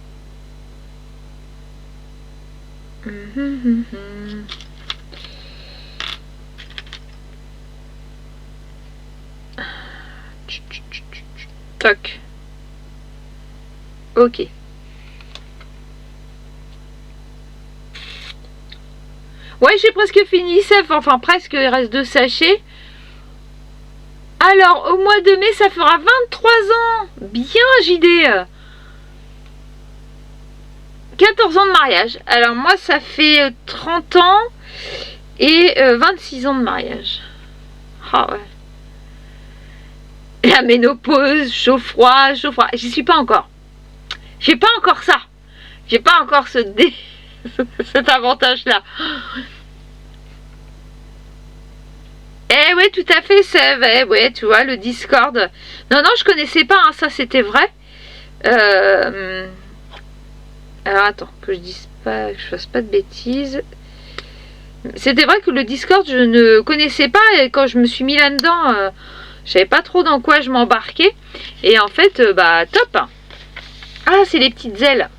Toc. Ok. Ouais, j'ai presque fini, Seth. Enfin, presque, il reste 2 sachets. Alors, au mois de mai, ça fera 23 ans. Bien, JD. 14 ans de mariage. Alors, moi, ça fait 30 ans et 26 ans de mariage. Ah ouais. La ménopause, chaud froid, chaud froid. J'y suis pas encore. J'ai pas encore ça. J'ai pas encore cet avantage-là. Eh ouais, tout à fait, c'est vrai. Ouais, tu vois, le Discord. Non, non, je connaissais pas, hein, ça c'était vrai. Alors attends, que je dise pas, que je fasse pas de bêtises. C'était vrai que le Discord, je ne connaissais pas, et quand je me suis mis là-dedans, je savais pas trop dans quoi je m'embarquais. Et en fait, bah top. Ah, c'est les petites ailes.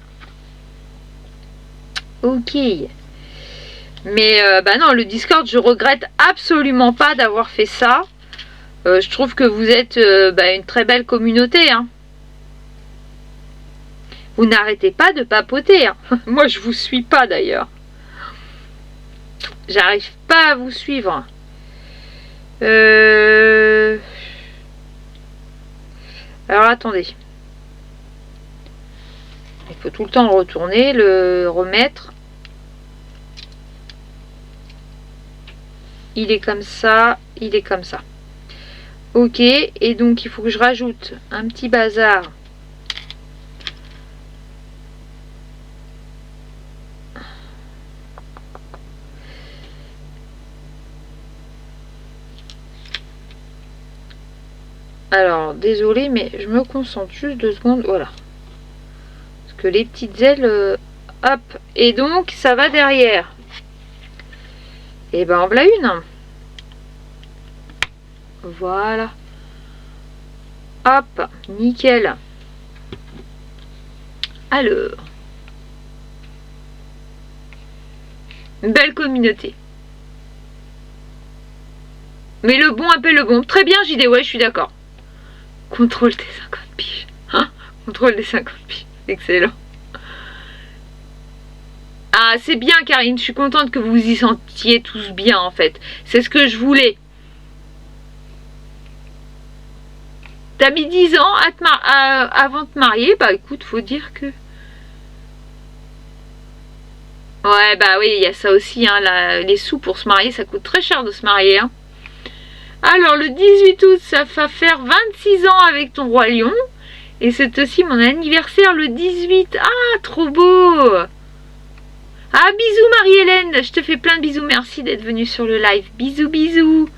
Ok. Mais bah non, le Discord, je regrette absolument pas d'avoir fait ça. Je trouve que vous êtes une très belle communauté. Hein. Vous n'arrêtez pas de papoter. Hein. Moi, je vous suis pas d'ailleurs. J'arrive pas à vous suivre. Alors, attendez. Il faut tout le temps le retourner, le remettre. Il est comme ça, il est comme ça. Ok, et donc il faut que je rajoute un petit bazar. Alors, désolé, mais je me concentre juste 2 secondes. Voilà. Parce que les petites ailes, hop. Et donc, ça va derrière. Et ben, en voilà une. Voilà. Hop, nickel. Alors. Une belle communauté. Mais le bon appelle le bon. Très bien, JD, ouais, je suis d'accord. Contrôle des 50 piges. Hein, contrôle des 50 piges. Excellent. Ah, c'est bien, Karine. Je suis contente que vous y sentiez tous bien, en fait. C'est ce que je voulais. T'as mis 10 ans avant de te marier. Bah, écoute, faut dire que... Ouais, bah oui, il y a ça aussi. Hein, les sous pour se marier, ça coûte très cher de se marier. Hein. Alors, le 18 août, ça va faire 26 ans avec ton roi lion. Et c'est aussi mon anniversaire le 18. Ah, trop beau! Ah, bisous Marie-Hélène, je te fais plein de bisous, merci d'être venue sur le live. Bisous, bisous.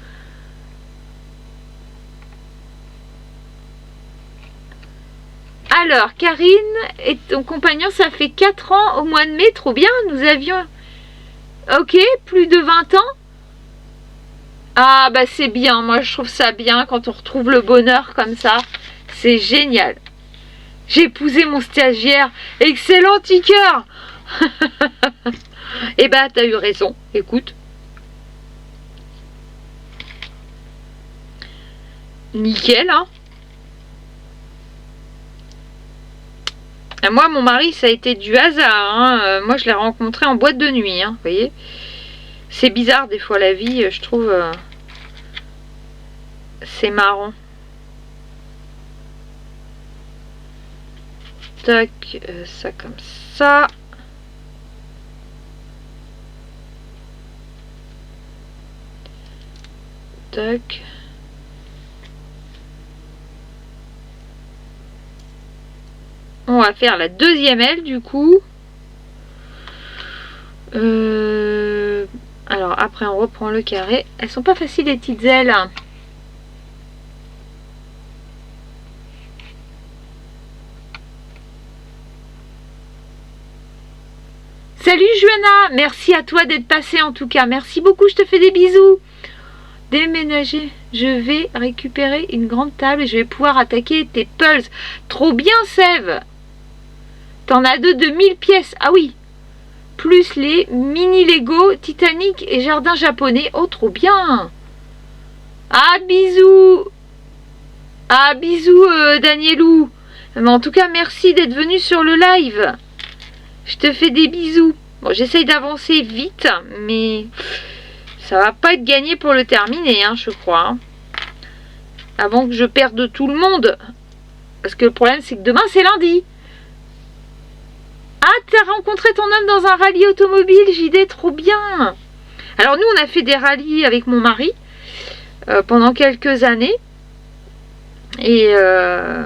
Alors, Karine et ton compagnon, ça fait 4 ans au mois de mai, trop bien, nous avions... Ok, plus de 20 ans. Ah, bah c'est bien, moi je trouve ça bien quand on retrouve le bonheur comme ça. C'est génial. J'ai épousé mon stagiaire. Excellent, Ticker. Eh ben, t'as eu raison. Écoute. Nickel, hein. Et moi, mon mari, ça a été du hasard. Hein. Moi, je l'ai rencontré en boîte de nuit. Hein, vous voyez. C'est bizarre, des fois, la vie, je trouve. C'est marrant. Tac, ça comme ça. Tac. On va faire la deuxième aile du coup. Alors après on reprend le carré. Elles sont pas faciles les petites ailes. Salut Joanna, merci à toi d'être passée en tout cas. Merci beaucoup, je te fais des bisous. Déménager, je vais récupérer une grande table et je vais pouvoir attaquer tes pulses. Trop bien Sève. T'en as deux de 1000 pièces. Ah oui. Plus les mini Lego Titanic et jardin japonais. Oh trop bien. Ah bisous. Ah bisous Danielou. Mais en tout cas merci d'être venu sur le live. Je te fais des bisous. Bon j'essaye d'avancer vite mais ça va pas être gagné pour le terminer hein, je crois. Hein. Avant que je perde tout le monde. Parce que le problème c'est que demain c'est lundi. Ah, t'as rencontré ton homme dans un rallye automobile, JD, trop bien. Alors nous, on a fait des rallyes avec mon mari pendant quelques années. Et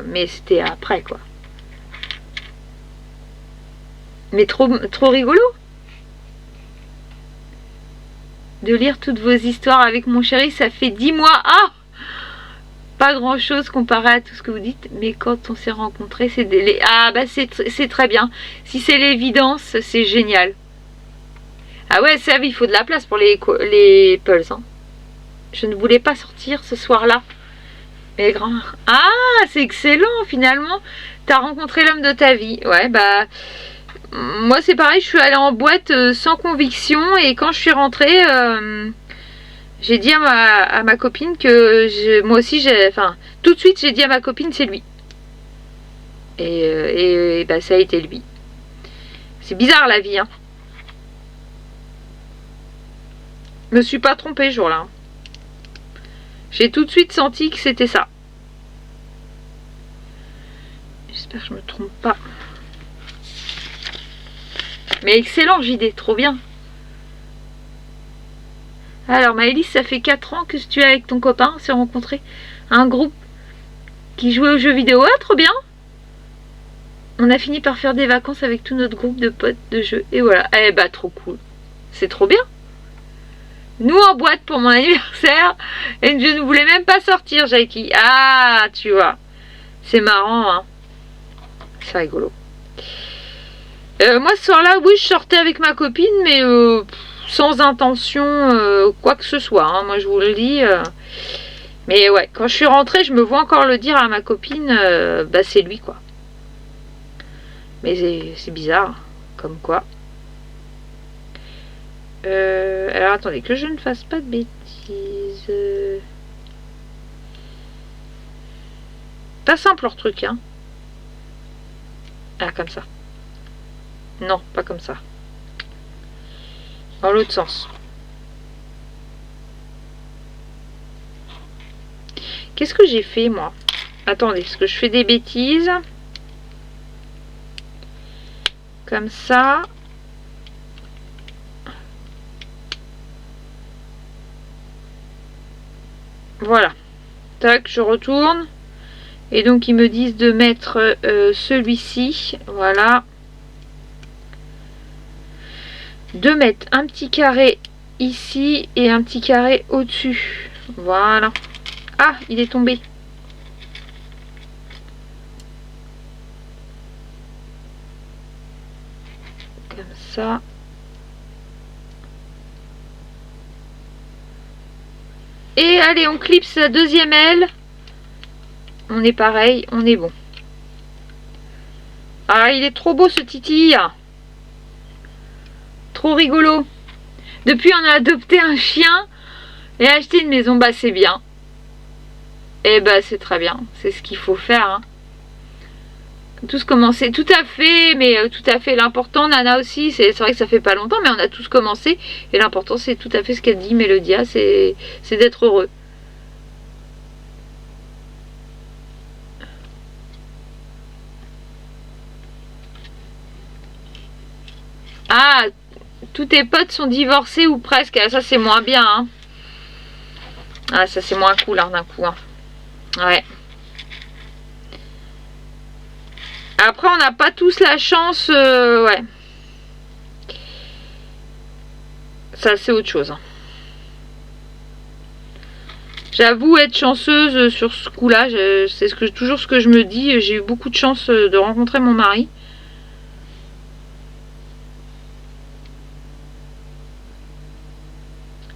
mais c'était après, quoi. Mais trop rigolo. De lire toutes vos histoires avec mon chéri, ça fait 10 mois. Ah! Pas grand chose comparé à tout ce que vous dites, mais quand on s'est rencontrés, c'est des... Ah bah c'est très bien. Si c'est l'évidence, c'est génial. Ah ouais, ça, il faut de la place pour les pulls. Hein. Je ne voulais pas sortir ce soir-là. Mais grand... Ah, c'est excellent finalement. T'as rencontré l'homme de ta vie. Ouais, bah... Moi c'est pareil, je suis allée en boîte sans conviction et quand je suis rentrée... J'ai dit à ma copine que moi aussi, enfin, tout de suite, j'ai dit à ma copine, c'est lui. Et bah, ça a été lui. C'est bizarre la vie, hein. Je me suis pas trompée ce jour-là. J'ai tout de suite senti que c'était ça. J'espère que je me trompe pas. Mais excellent, JD, trop bien. Alors Maëlys, ça fait 4 ans que tu es avec ton copain, on s'est rencontrés. Un groupe qui jouait aux jeux vidéo. Ah, trop bien. On a fini par faire des vacances avec tout notre groupe de potes de jeux. Et voilà. Eh bah, trop cool. C'est trop bien. Nous en boîte pour mon anniversaire. Et je ne voulais même pas sortir, Jacky. Ah, tu vois. C'est marrant, hein. C'est rigolo. Moi, ce soir-là, oui, je sortais avec ma copine, mais... sans intention quoi que ce soit, hein. Moi je vous le dis. Mais ouais, quand je suis rentrée, je me vois encore le dire à ma copine, bah c'est lui quoi. Mais c'est bizarre, comme quoi. Alors attendez, que je ne fasse pas de bêtises. Pas simple leur truc, hein. Ah, comme ça. Non, pas comme ça. Dans l'autre sens. Qu'est-ce que j'ai fait moi? Attendez, est-ce que je fais des bêtises? Comme ça. Voilà. Tac, je retourne. Et donc ils me disent de mettre celui-ci. Voilà. De mettre un petit carré ici et un petit carré au-dessus. Voilà. Ah, il est tombé. Comme ça. Et allez, on clipse la deuxième aile. On est pareil, on est bon. Ah, il est trop beau ce titi. Trop rigolo. Depuis, on a adopté un chien et acheté une maison. Bah, c'est bien. Et bah, c'est très bien. C'est ce qu'il faut faire. Hein. Tous commencé. Tout à fait. Mais tout à fait. L'important, Nana aussi, c'est vrai que ça fait pas longtemps, mais on a tous commencé. Et l'important, c'est tout à fait ce qu'a dit Mélodia. C'est d'être heureux. Ah, tous tes potes sont divorcés ou presque. Ah, ça c'est moins bien. Hein. Ah, ça c'est moins cool hein, d'un coup. Hein. Ouais. Après, on n'a pas tous la chance. Ouais. Ça c'est autre chose. Hein. J'avoue être chanceuse sur ce coup-là. C'est toujours ce que je me dis. J'ai eu beaucoup de chance de rencontrer mon mari.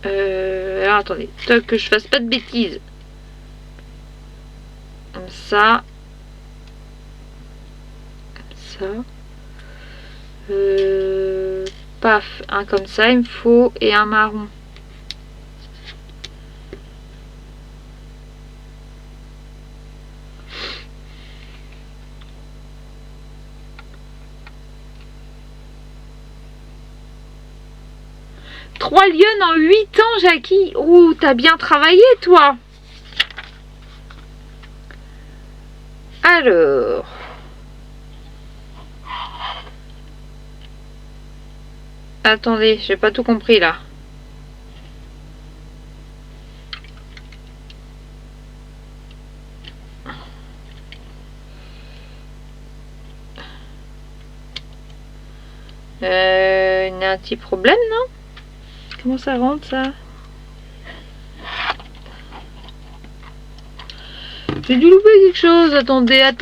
Alors attendez, que je fasse pas de bêtises. Comme ça. Comme ça. Paf, un comme ça, il me faut. Et un marron. Trois lionnes en 8 ans, Jackie. Ouh, t'as bien travaillé, toi. Alors. Attendez, j'ai pas tout compris, là. Il y a un petit problème, non? Comment ça rentre, ça? J'ai dû louper quelque chose. Attendez.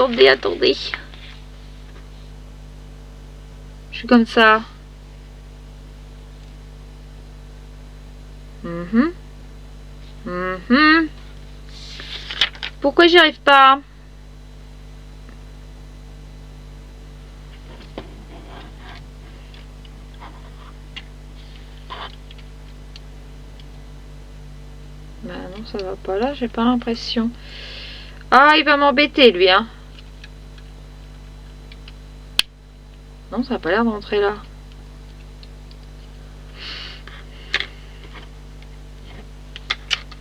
Je suis comme ça. Pourquoi j'y arrive pas? Bah non, ça va pas là, j'ai pas l'impression. Ah, il va m'embêter lui, hein. Non, ça a pas l'air d'entrer là.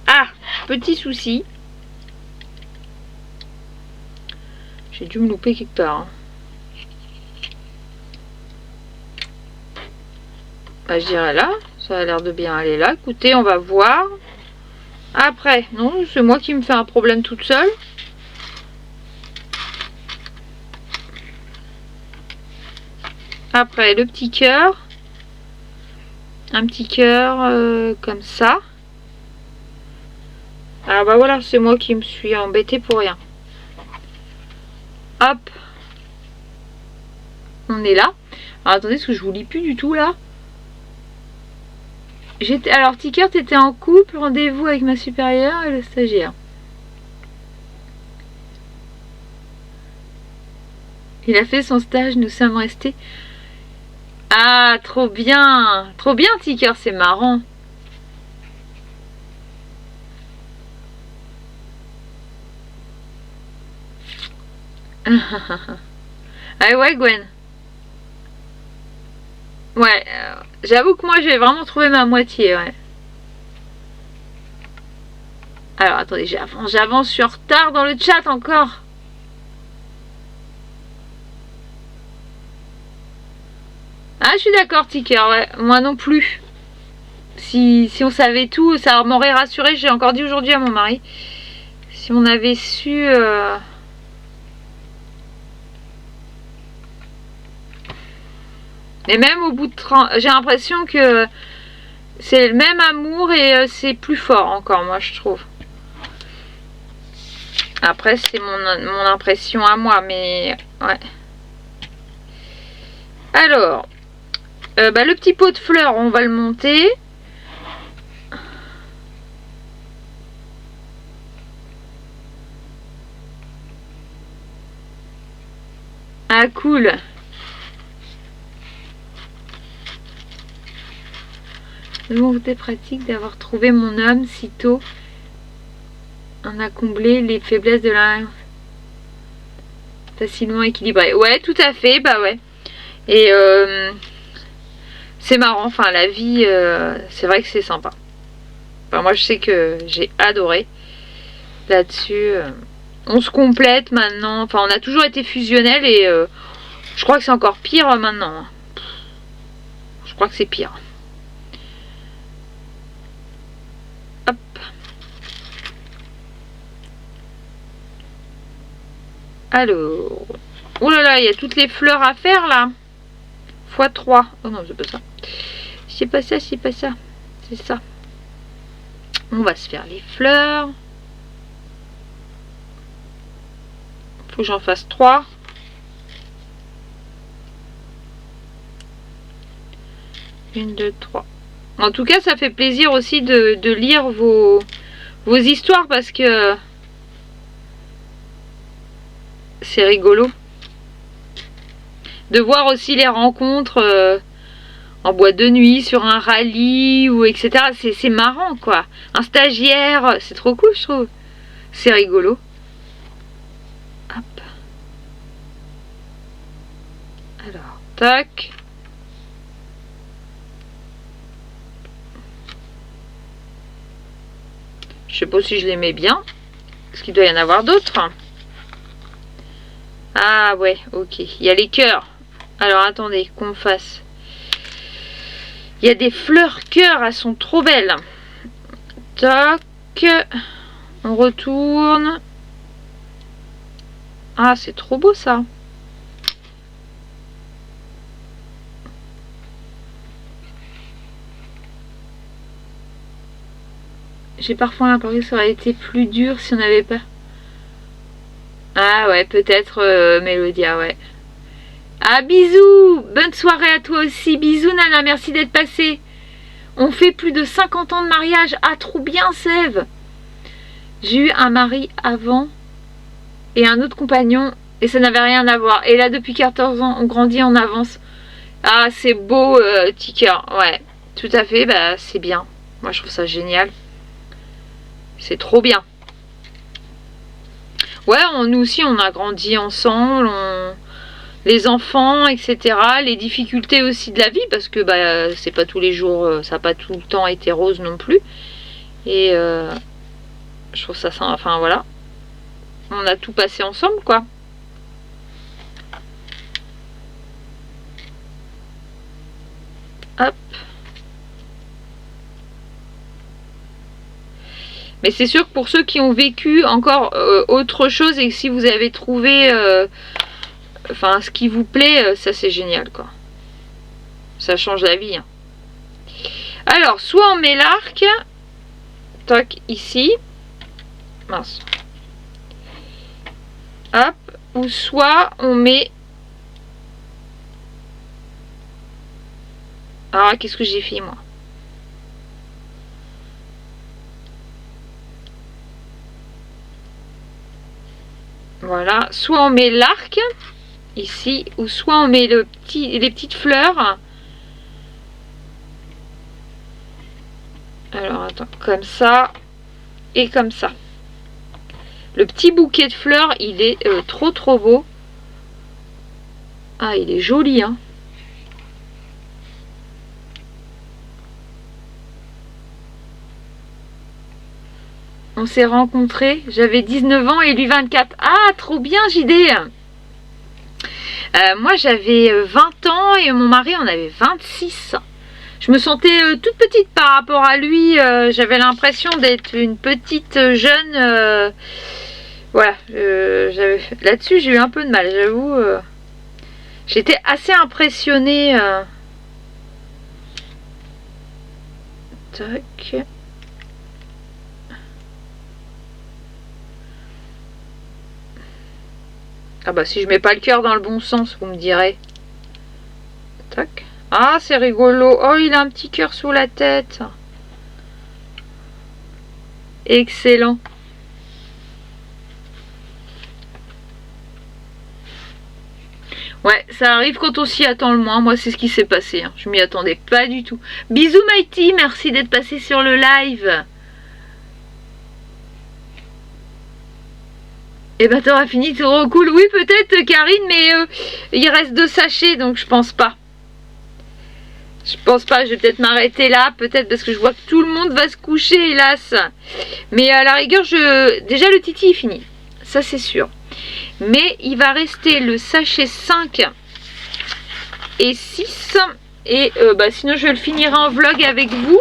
Ah, petit souci. J'ai dû me louper quelque part. Hein. Bah, je dirais là. Ça a l'air de bien aller là. Écoutez, on va voir. Après, non, c'est moi qui me fais un problème toute seule. Après, le petit cœur. Un petit cœur comme ça. Alors bah voilà, c'est moi qui me suis embêtée pour rien. Hop. On est là. Alors attendez, parce que je vous lis plus du tout là. Alors, Ticker, t'étais en couple, rendez-vous avec ma supérieure et le stagiaire. Il a fait son stage, nous sommes restés. Ah, trop bien, Ticker, c'est marrant. Ah ouais, Gwen. Ouais, j'avoue que moi j'ai vraiment trouvé ma moitié, ouais. Alors attendez, j'avance, je suis en retard dans le chat encore. Ah, je suis d'accord, Ticker, ouais, moi non plus. Si on savait tout, ça m'aurait rassuré, j'ai encore dit aujourd'hui à mon mari. Si on avait su... Et même au bout de 30... J'ai l'impression que c'est le même amour et c'est plus fort encore, moi, je trouve. Après, c'est mon impression à moi, mais... Ouais. Alors... le petit pot de fleurs, on va le monter. Ah, cool. Bon, c'était pratique d'avoir trouvé mon homme si tôt. On a comblé les faiblesses de la... Facilement équilibré. Ouais, tout à fait, bah ouais. Et c'est marrant, enfin la vie, c'est vrai que c'est sympa. Enfin, moi je sais que j'ai adoré là-dessus. On se complète maintenant. Enfin, on a toujours été fusionnels et je crois que c'est encore pire maintenant. crois que c'est pire. Hop. Alors. Oh là là, il y a toutes les fleurs à faire là. x3. Oh non, c'est pas ça. C'est pas ça, c'est pas ça. C'est ça. On va se faire les fleurs. Faut que j'en fasse 3. Une, deux, 3. En tout cas, ça fait plaisir aussi de lire vos histoires parce que c'est rigolo. De voir aussi les rencontres en boîte de nuit, sur un rallye, ou etc. C'est marrant, quoi. Un stagiaire, c'est trop cool, je trouve. C'est rigolo. Hop. Alors, tac. Je sais pas si je les mets bien. Est-ce qu'il doit y en avoir d'autres? Ah ouais, ok. Il y a les cœurs. Alors, attendez, qu'on fasse. Il y a des fleurs cœurs, elles sont trop belles. Toc. On retourne. Ah, c'est trop beau ça. J'ai parfois l'impression que ça aurait été plus dur si on n'avait pas... Ah ouais, peut-être Mélodia, ouais. Ah, bisous. Bonne soirée à toi aussi. Bisous, Nana, merci d'être passée. On fait plus de 50 ans de mariage. Ah, trop bien, Sève. J'ai eu un mari avant et un autre compagnon et ça n'avait rien à voir. Et là, depuis 14 ans, on grandit en avance. Ah, c'est beau, Tika. Ouais, tout à fait, bah c'est bien. Moi, je trouve ça génial. C'est trop bien. Ouais, nous aussi, on a grandi ensemble. Les enfants, etc. Les difficultés aussi de la vie, parce que bah, c'est pas tous les jours, ça n'a pas tout le temps été rose non plus. Et je trouve ça, enfin voilà. On a tout passé ensemble, quoi. Hop. Mais c'est sûr que pour ceux qui ont vécu encore autre chose et que si vous avez trouvé enfin ce qui vous plaît, ça c'est génial, quoi. Ça change la vie, hein. Alors, soit on met l'arc, toc, ici, mince, hop, ou soit on met... Ah, qu'est-ce que j'ai fait, moi? Voilà, soit on met l'arc ici, ou soit on met les petites fleurs. Alors attends, comme ça et comme ça. Le petit bouquet de fleurs, il est trop beau. Ah, il est joli, hein. On s'est rencontrés, j'avais 19 ans et lui 24. Ah, trop bien, JD. Moi, j'avais 20 ans et mon mari en avait 26. Je me sentais toute petite par rapport à lui. J'avais l'impression d'être une petite jeune. Voilà. Là-dessus, j'ai eu un peu de mal, j'avoue. J'étais assez impressionnée. Tac. Ah bah si je mets pas le cœur dans le bon sens, vous me direz. Tac. Ah, c'est rigolo. Oh, il a un petit cœur sous la tête. Excellent. Ouais, ça arrive quand on s'y attend le moins. Moi, c'est ce qui s'est passé, hein. Je m'y attendais pas du tout. Bisous, Mighty. Merci d'être passé sur le live. Et bah t'auras fini, c'est trop cool. Oui, peut-être, Karine, mais il reste 2 sachets, donc je pense pas. Je pense pas, je vais peut-être m'arrêter là, peut-être parce que je vois que tout le monde va se coucher, hélas. Mais à la rigueur, déjà le Titi est fini, ça c'est sûr. Mais il va rester le sachet 5 et 6 Et sinon je le finirai en vlog avec vous.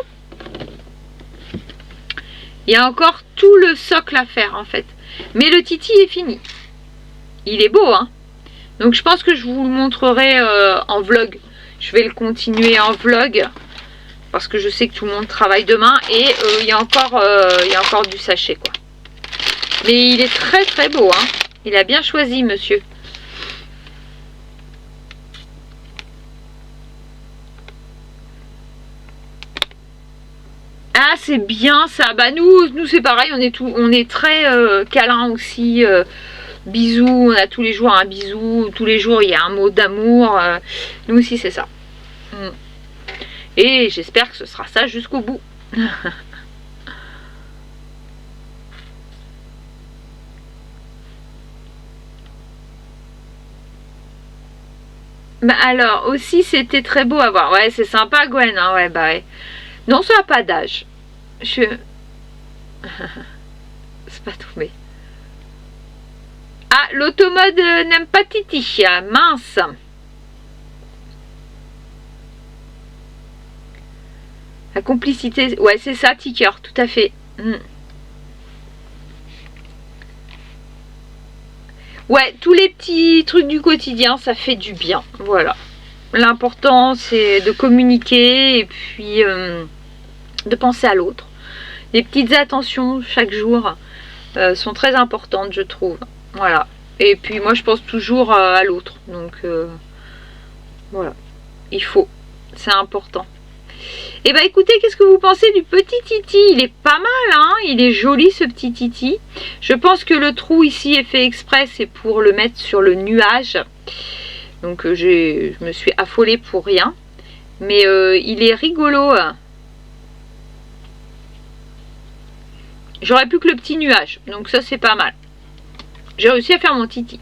Il y a encore tout le socle à faire en fait. Mais le titi est fini. Il est beau, hein. Donc je pense que je vous le montrerai en vlog. Je vais le continuer en vlog. Parce que je sais que tout le monde travaille demain. Et il y a encore du sachet, quoi. Mais il est très très beau, hein. Il a bien choisi, monsieur. Ah, c'est bien ça. Bah nous c'est pareil, on est très câlin aussi. Bisous, on a tous les jours un bisou, tous les jours il y a un mot d'amour. Nous aussi c'est ça. Et j'espère que ce sera ça jusqu'au bout. Bah alors aussi c'était très beau à voir. Ouais, c'est sympa Gwen, hein, ouais, bah ouais. Non, ça n'a pas d'âge. C'est pas tombé. Ah, l'automode n'aime pas Titi. Mince. La complicité. Ouais, c'est ça, Ticker, tout à fait. Ouais, tous les petits trucs du quotidien, ça fait du bien. Voilà. L'important, c'est de communiquer et puis de penser à l'autre. Les petites attentions chaque jour sont très importantes, je trouve. Voilà. Et puis moi, je pense toujours à l'autre. Donc, voilà. Il faut. C'est important. Et bah écoutez, qu'est-ce que vous pensez du petit Titi? Il est pas mal, hein? Il est joli ce petit Titi. Je pense que le trou ici est fait exprès, c'est pour le mettre sur le nuage. Donc je me suis affolée pour rien. Mais il est rigolo. J'aurais plus que le petit nuage. Donc ça c'est pas mal. J'ai réussi à faire mon Titi.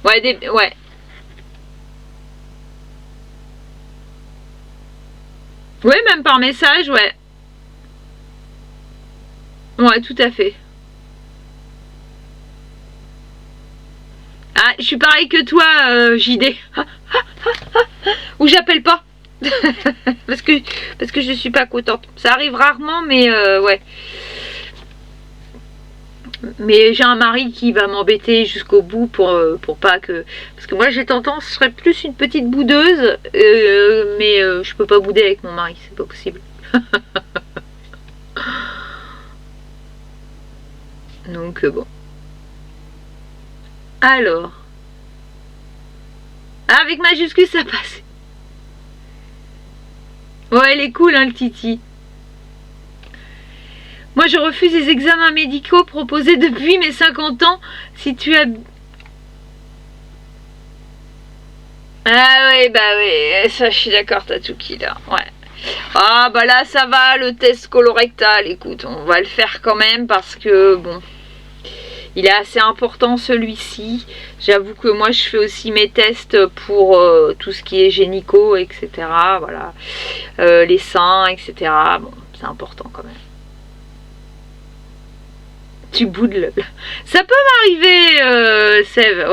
Ouais, ouais. Ouais, même par message, ouais. Ouais, tout à fait. Ah, je suis pareil que toi, JD. Ou j'appelle pas. parce que je suis pas contente. Ça arrive rarement, mais ouais. Mais j'ai un mari qui va m'embêter jusqu'au bout pour pas que... Parce que moi j'ai tendance, je serais plus une petite boudeuse, mais je peux pas bouder avec mon mari, c'est pas possible. Donc bon. Alors. Ah, avec majuscule ça passe. Ouais, elle est cool, hein, le Titi. Moi, je refuse les examens médicaux proposés depuis mes 50 ans. Si tu as... Ah oui, bah oui, ça, je suis d'accord, Tatouki, là. Ouais. Ah, bah là, ça va, le test colorectal. Écoute, on va le faire quand même parce que, bon... Il est assez important celui-ci. J'avoue que moi je fais aussi mes tests pour tout ce qui est gynéco, etc. Voilà. Les seins, etc. Bon, c'est important quand même. Tu boudes Ça peut m'arriver, Sève.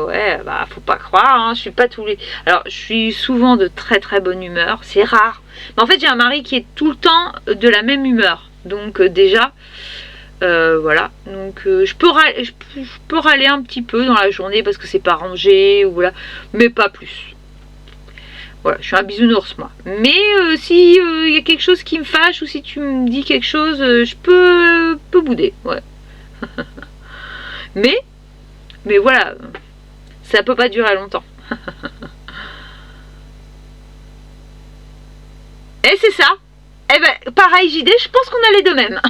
Ouais, bah faut pas croire, hein. Je suis pas tous les... Alors, je suis souvent de très très bonne humeur. C'est rare. Mais en fait, j'ai un mari qui est tout le temps de la même humeur. Donc déjà... voilà, donc je peux râler un petit peu dans la journée parce que c'est pas rangé ou voilà, mais pas plus. Voilà, je suis un bisounours moi. Mais si y a quelque chose qui me fâche ou si tu me dis quelque chose, je peux bouder, ouais. mais voilà, ça peut pas durer longtemps. Et c'est ça. Eh ben pareil JD, je pense qu'on a les deux mêmes.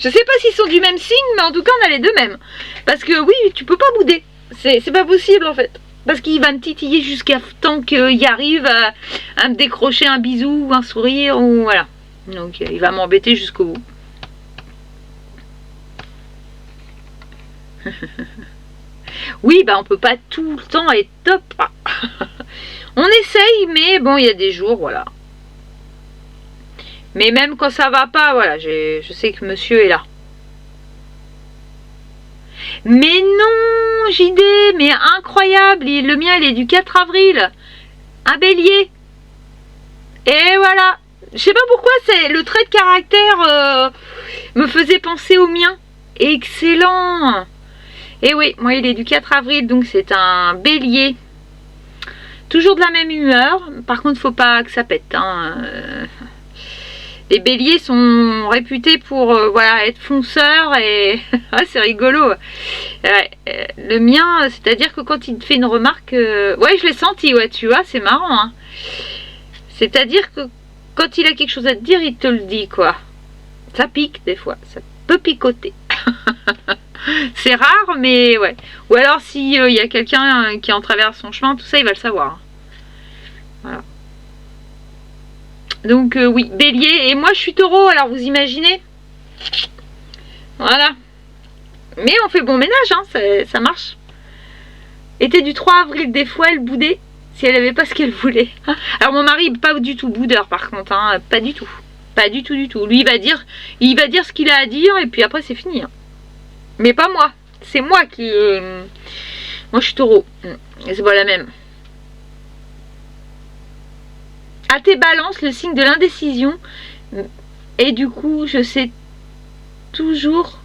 Je sais pas s'ils sont du même signe, mais en tout cas on a les deux mêmes. Parce que oui, tu peux pas bouder. C'est pas possible en fait. Parce qu'il va me titiller jusqu'à temps qu'il arrive à me décrocher un bisou, un sourire, ou voilà. Donc il va m'embêter jusqu'au bout. Oui, bah on peut pas tout le temps être top. On essaye, mais bon, il y a des jours, voilà. Mais même quand ça va pas, voilà, je sais que monsieur est là. Mais non, JD, mais incroyable, le mien il est du 4 avril. Un bélier. Et voilà. Je sais pas pourquoi le trait de caractère me faisait penser au mien. Excellent. Et oui, moi il est du 4 avril, donc c'est un bélier. Toujours de la même humeur. Par contre, faut pas que ça pète. Hein. Les béliers sont réputés pour voilà, être fonceurs et ah, c'est rigolo. Le mien, c'est-à-dire que quand il te fait une remarque, ouais, je l'ai senti, ouais, tu vois, c'est marrant. Hein. C'est-à-dire que quand il a quelque chose à te dire, il te le dit, quoi. Ça pique des fois, ça peut picoter. C'est rare, mais ouais. Ou alors s'il y a quelqu'un qui en traverse son chemin, tout ça, il va le savoir. Voilà. Donc oui, bélier. Et moi, je suis taureau, alors vous imaginez. Voilà. Mais on fait bon ménage, hein, ça marche. Était du 3 avril, des fois, elle boudait si elle n'avait pas ce qu'elle voulait. Alors mon mari, pas du tout boudeur, par contre. Hein, pas du tout. Pas du tout, du tout. Lui, il va dire ce qu'il a à dire, et puis après, c'est fini. Hein. Mais pas moi. C'est moi qui... Moi, je suis taureau. Et c'est pas la même. À tes balances, le signe de l'indécision. Et du coup, je sais toujours...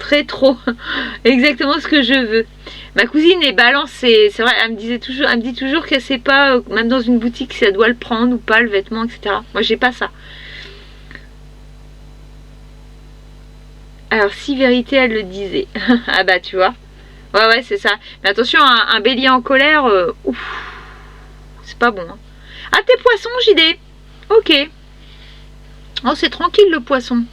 très trop. Exactement ce que je veux. Ma cousine est balance, c'est vrai, elle me dit toujours qu'elle sait pas, même dans une boutique, si elle doit le prendre ou pas, le vêtement, etc. Moi, j'ai pas ça. Alors, si vérité, elle le disait. Ah bah, tu vois. Ouais, c'est ça. Mais attention, un bélier en colère, ouf, c'est pas bon. Hein. Ah, tes poissons, JD. Ok. Oh, c'est tranquille, le poisson.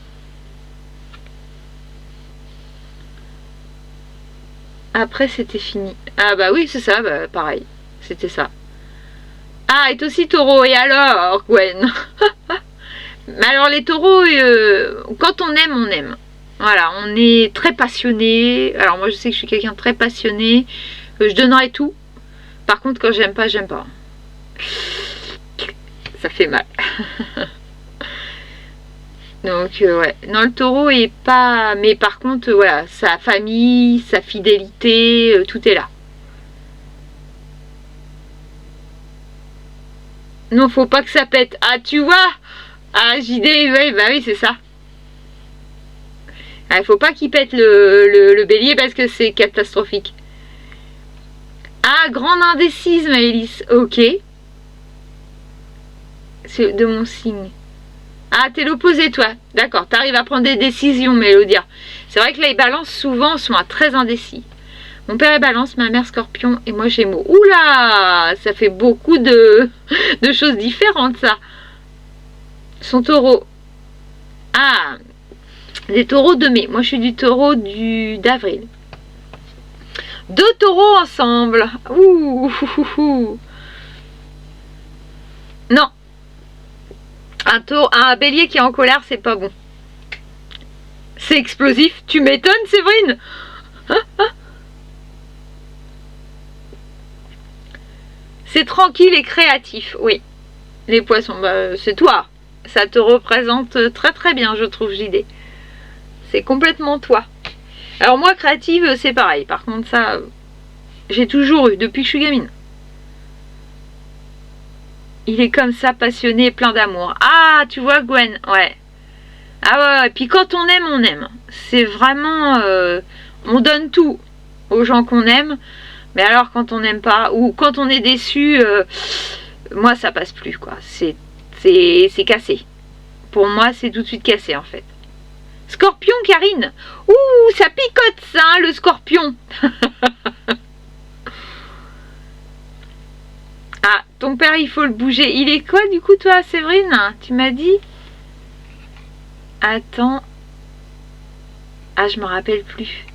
Après, c'était fini. Ah bah oui, c'est ça, bah, pareil. C'était ça. Ah, est aussi taureau. Et alors, Gwen? Mais alors, les taureaux, quand on aime, on aime. Voilà, on est très passionné. Alors moi je sais que je suis quelqu'un de très passionné. Je donnerai tout. Par contre quand j'aime pas, j'aime pas. Ça fait mal. Donc ouais. Non, le taureau est pas... Mais par contre, voilà, sa famille, sa fidélité, tout est là. Non, faut pas que ça pète. Ah, tu vois? Ah, JD, ouais, bah oui, c'est ça. Il faut pas qu'il pète le bélier parce que c'est catastrophique. Ah, grande indécise, Maëlys. Ok. C'est de mon signe. Ah, t'es l'opposé, toi. D'accord, t'arrives à prendre des décisions, Mélodia. C'est vrai que les balances, souvent, sont très indécis. Mon père est balance, ma mère scorpion et moi gémeaux. Oula, ça fait beaucoup de choses différentes, ça. Son taureau. Ah, des taureaux de mai. Moi, je suis du taureau d'avril. 2 taureaux ensemble. Ouh. Non. Un bélier qui est en colère, c'est pas bon. C'est explosif. Tu m'étonnes, Séverine. C'est tranquille et créatif, oui. Les poissons, bah, c'est toi. Ça te représente très très bien, je trouve, JD. C'est complètement toi. Alors moi, créative, c'est pareil. Par contre, ça, j'ai toujours eu, depuis que je suis gamine. Il est comme ça, passionné, plein d'amour. Ah, tu vois, Gwen, ouais. Ah ouais, et puis quand on aime. C'est vraiment... on donne tout aux gens qu'on aime. Mais alors, quand on n'aime pas, ou quand on est déçu, moi, ça passe plus, quoi. C'est cassé. Pour moi, c'est tout de suite cassé, en fait. Scorpion, Karine. Ouh, ça picote, ça, hein, le scorpion. Ah, ton père, il faut le bouger. Il est quoi, du coup, toi, Séverine? Tu m'as dit? Attends. Ah, je me rappelle plus.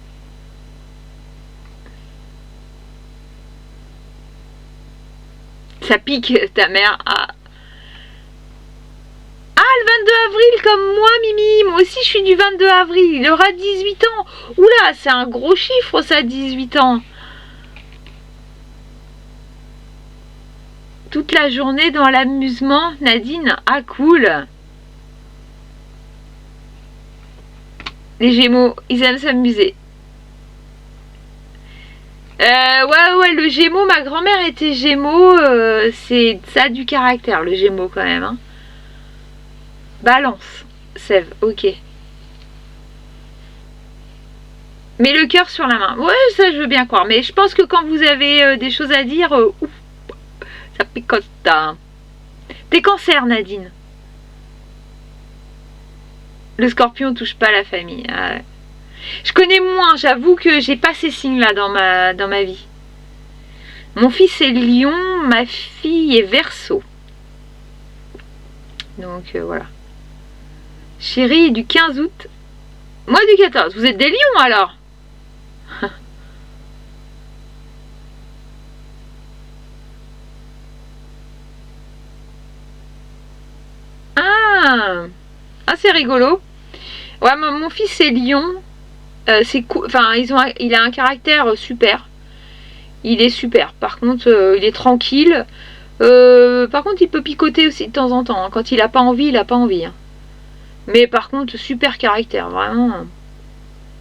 Ça pique, ta mère. Ah. Ah, le 22 avril, comme moi, Mimi. Moi aussi, je suis du 22 avril. Il aura 18 ans. Oula, c'est un gros chiffre, ça, 18 ans. Toute la journée dans l'amusement, Nadine. Ah, cool. Les Gémeaux, ils aiment s'amuser. Ouais, le Gémeaux, ma grand-mère était Gémeaux, ça a du caractère, le Gémeaux quand même. Hein. Balance, Sève, ok. Mais le cœur sur la main, ouais, ça je veux bien croire. Mais je pense que quand vous avez des choses à dire, ouf, ça picote. Hein. T'es Cancer, Nadine. Le Scorpion touche pas la famille. Ah ouais. Je connais moins, j'avoue que j'ai pas ces signes-là dans ma vie. Mon fils est Lion, ma fille est Verseau. Donc voilà. Chérie est du 15 août. Moi du 14. Vous êtes des lions alors? Ah, c'est rigolo. Ouais, mon fils est lion. C'est cool. Enfin, il a un caractère super. Il est super. Par contre, il est tranquille. Par contre, il peut picoter aussi de temps en temps. Hein. Quand il a pas envie, il a pas envie. Hein. Mais par contre, super caractère, vraiment.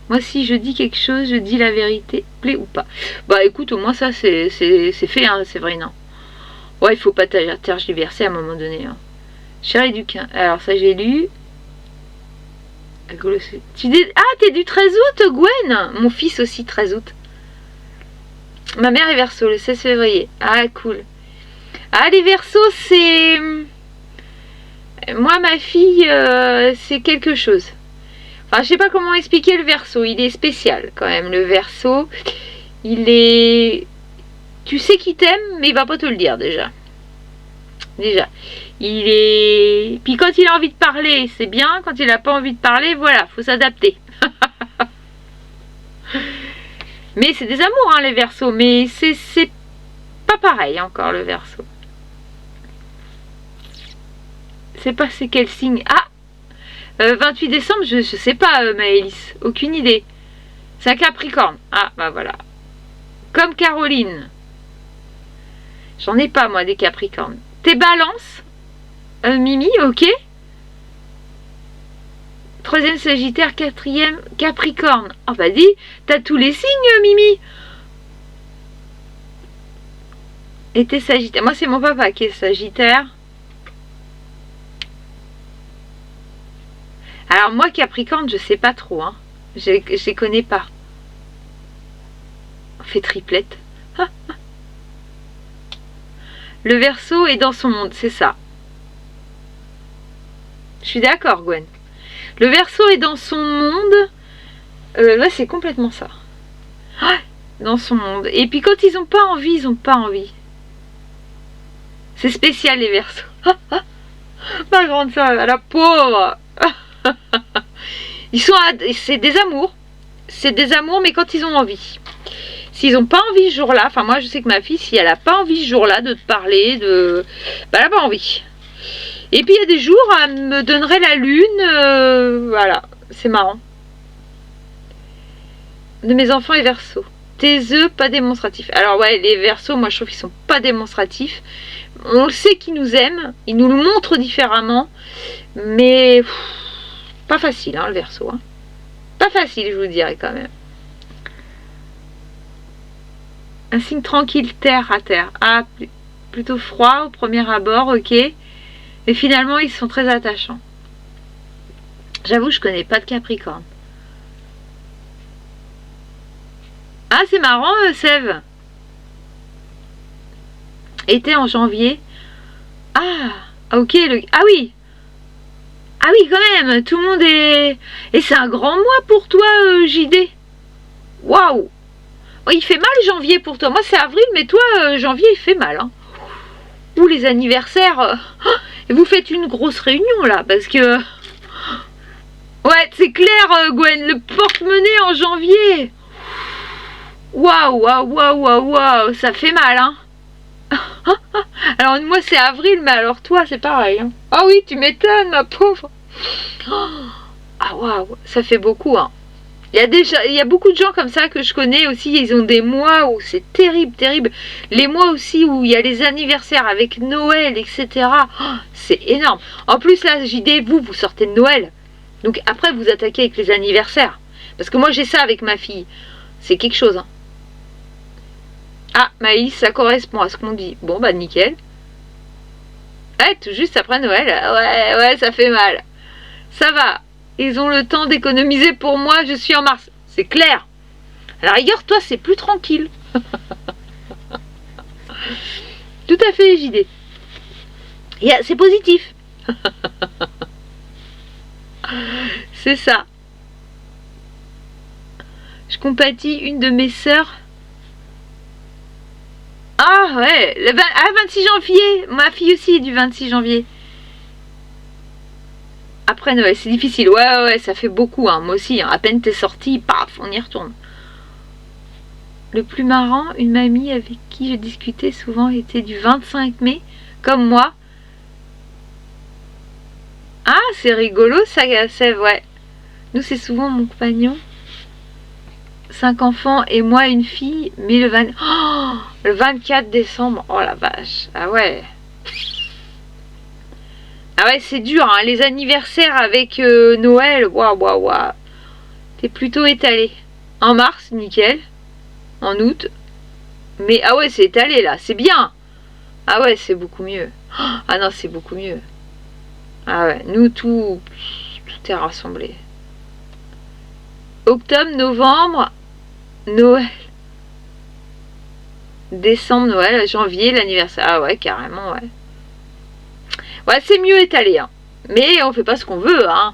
Moi, si je dis quelque chose, je dis la vérité, plaît ou pas. Bah écoute, au moins ça, c'est fait, hein, c'est vrai, non. Ouais, il faut pas tergiverser à un moment donné. Hein. Chérie du 15. Alors ça, j'ai lu. T'es du 13 août, Gwen? Mon fils aussi, 13 août. Ma mère est Verseau, le 16 février. Ah, cool. Ah, les Verseaux, c'est... Moi, ma fille, c'est quelque chose. Enfin, je sais pas comment expliquer le Verseau. Il est spécial, quand même. Le Verseau, il est... Tu sais qu'il t'aime, mais il va pas te le dire, déjà. Il est... Puis quand il a envie de parler, c'est bien. Quand il a pas envie de parler, voilà, faut s'adapter. Mais c'est des amours, hein, les Verseaux. Mais c'est pas pareil, encore, le Verseau. C'est pas c'est quel signe. Ah 28 décembre, je sais pas, Maëlys. Aucune idée. C'est un Capricorne. Ah, bah voilà. Comme Caroline. J'en ai pas, moi, des Capricornes. T'es Balance Mimi, ok. 3e Sagittaire, 4e Capricorne. Oh bah dis, t'as tous les signes, Mimi. Et t'es Sagittaire. Moi, c'est mon papa qui est Sagittaire. Alors moi, Capricorne, je sais pas trop. Hein. Je les connais pas. On fait triplette. Le Verseau est dans son monde, c'est ça. Je suis d'accord, Gwen. Le Verseau est dans son monde. Ouais, c'est complètement ça. Dans son monde. Et puis quand ils ont pas envie, ils ont pas envie. C'est spécial, les Verseaux. Ma grande soeur, la pauvre. C'est des amours. C'est des amours, mais quand ils ont envie. S'ils n'ont pas envie ce jour-là, enfin moi je sais que ma fille, si elle n'a pas envie ce jour-là de te parler, elle n'a pas envie. Et puis il y a des jours, elle me donnerait la lune, voilà, c'est marrant. De mes enfants et Verseaux. Tes œufs, pas démonstratifs. Alors ouais, les Verseaux, moi je trouve qu'ils sont pas démonstratifs. On le sait qu'ils nous aiment, ils nous le montrent différemment, mais pas facile, hein, le Verseau. Hein. Pas facile, je vous dirais quand même. Un signe tranquille, terre à terre. Ah, plutôt froid au premier abord, ok. Mais finalement, ils sont très attachants. J'avoue, je connais pas de Capricorne. Ah, c'est marrant, Sève. Été en janvier. Ah, ok. Ah oui. Ah oui, quand même. Tout le monde est... Et c'est un grand mois pour toi, JD. Waouh. Oh, il fait mal janvier pour toi. Moi, c'est avril, mais toi, janvier, il fait mal. Hein. Ou les anniversaires. Vous faites une grosse réunion, là, parce que... Ouais, c'est clair, Gwen. Le porte-monnaie en janvier. Waouh. Ça fait mal, hein. Alors, moi, c'est avril, mais alors toi, c'est pareil. Hein. Ah oui, tu m'étonnes, ma pauvre. Ah, waouh. Ça fait beaucoup, hein. Il y a beaucoup de gens comme ça que je connais aussi, ils ont des mois où c'est terrible. Les mois aussi où il y a les anniversaires avec Noël, etc. Oh, c'est énorme. En plus, là, JD, vous sortez de Noël. Donc après, vous attaquez avec les anniversaires. Parce que moi, j'ai ça avec ma fille. C'est quelque chose. Hein. Ah, Maïs, ça correspond à ce qu'on dit. Bon, bah nickel. Ouais, tout juste après Noël. Ouais, ça fait mal. Ça va. Ils ont le temps d'économiser pour moi, je suis en mars. C'est clair. À la rigueur, toi, c'est plus tranquille. Tout à fait, JD. C'est positif. C'est ça. Je compatis une de mes sœurs. Ah ouais, 26 janvier. Ma fille aussi est du 26 janvier. Après Noël, c'est difficile. Ouais, ça fait beaucoup. Hein. Moi aussi, hein. À peine t'es sorti, paf, on y retourne. Le plus marrant, une mamie avec qui je discutais souvent était du 25 mai, comme moi. Ah, c'est rigolo, ça, c'est ouais. Nous, c'est souvent mon compagnon. 5 enfants et moi une fille, mais le 24 décembre. Oh la vache. Ah ouais. Ah ouais, c'est dur, hein. Les anniversaires avec Noël. Waouh. T'es plutôt étalé. En mars, nickel. En août. Mais ah ouais, c'est étalé là, c'est bien. Ah ouais, c'est beaucoup mieux. Ah non, c'est beaucoup mieux. Ah ouais, nous tout est rassemblé. Octobre, novembre, Noël. Décembre, Noël, janvier, l'anniversaire. Ah ouais, carrément, ouais. Ouais, c'est mieux étalé, hein. Mais on fait pas ce qu'on veut, hein.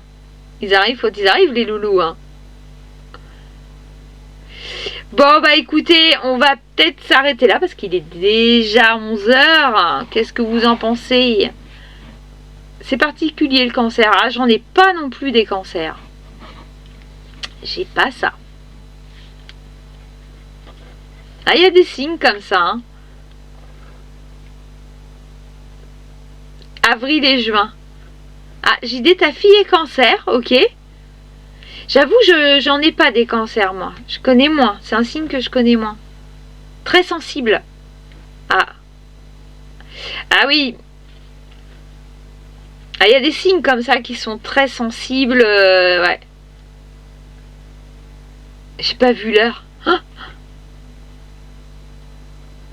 Ils arrivent, faut qu'ils arrivent, les loulous, hein. Bon, bah écoutez, on va peut-être s'arrêter là parce qu'il est déjà 11h. Qu'est-ce que vous en pensez? C'est particulier le cancer. Ah, j'en ai pas non plus des cancers. J'ai pas ça. Ah, il y a des signes comme ça, hein. Avril et juin. Ah, JD, ta fille est cancer, ok. J'avoue, j'en ai pas des cancers, moi. Je connais moins. C'est un signe que je connais moins. Très sensible. Ah. Ah oui. Ah, il y a des signes comme ça qui sont très sensibles. Ouais. J'ai pas vu l'heure. Hein?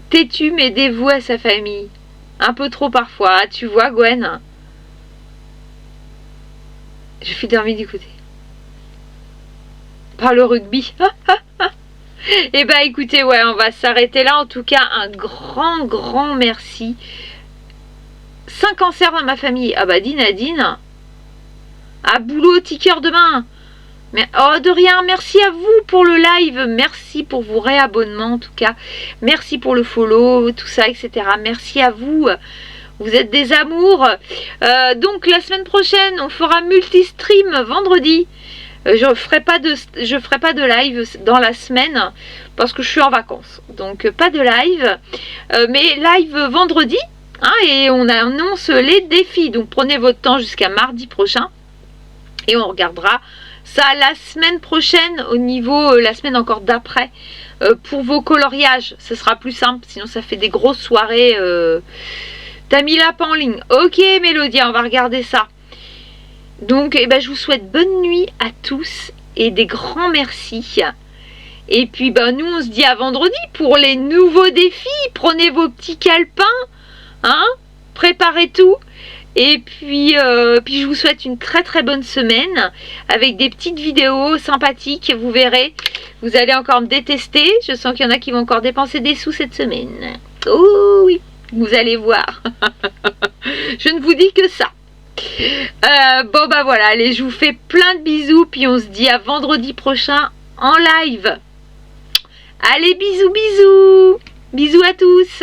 Têtu mais dévoué à sa famille. Un peu trop parfois. Ah, tu vois, Gwen. Je suis dormie du côté. Par le rugby. Et bah écoutez, ouais, on va s'arrêter là. En tout cas, un grand merci. 5 cancers dans ma famille. Ah bah dis Nadine. Ah, boulot, ticker demain. Mais oh, de rien, merci à vous pour le live, merci pour vos réabonnements en tout cas, merci pour le follow, tout ça, etc. Merci à vous, vous êtes des amours. Donc la semaine prochaine, on fera multi-stream vendredi. Je ferai pas de live dans la semaine parce que je suis en vacances, donc pas de live, mais live vendredi, hein, et on annonce les défis. Donc prenez votre temps jusqu'à mardi prochain et on regardera ça la semaine prochaine, au niveau la semaine encore d'après, pour vos coloriages. Ce sera plus simple, sinon ça fait des grosses soirées. T'as mis la en ligne. Ok Mélodia, on va regarder ça. Donc eh ben, je vous souhaite bonne nuit à tous et des grands merci. Et puis ben, nous on se dit à vendredi pour les nouveaux défis. Prenez vos petits calepins, hein, préparez tout. Et puis je vous souhaite une très bonne semaine avec des petites vidéos sympathiques. Vous verrez, vous allez encore me détester. Je sens qu'il y en a qui vont encore dépenser des sous cette semaine. Oh oui, vous allez voir. Je ne vous dis que ça. Bon bah voilà, allez, je vous fais plein de bisous. Puis on se dit à vendredi prochain en live. Allez, bisous. Bisous à tous.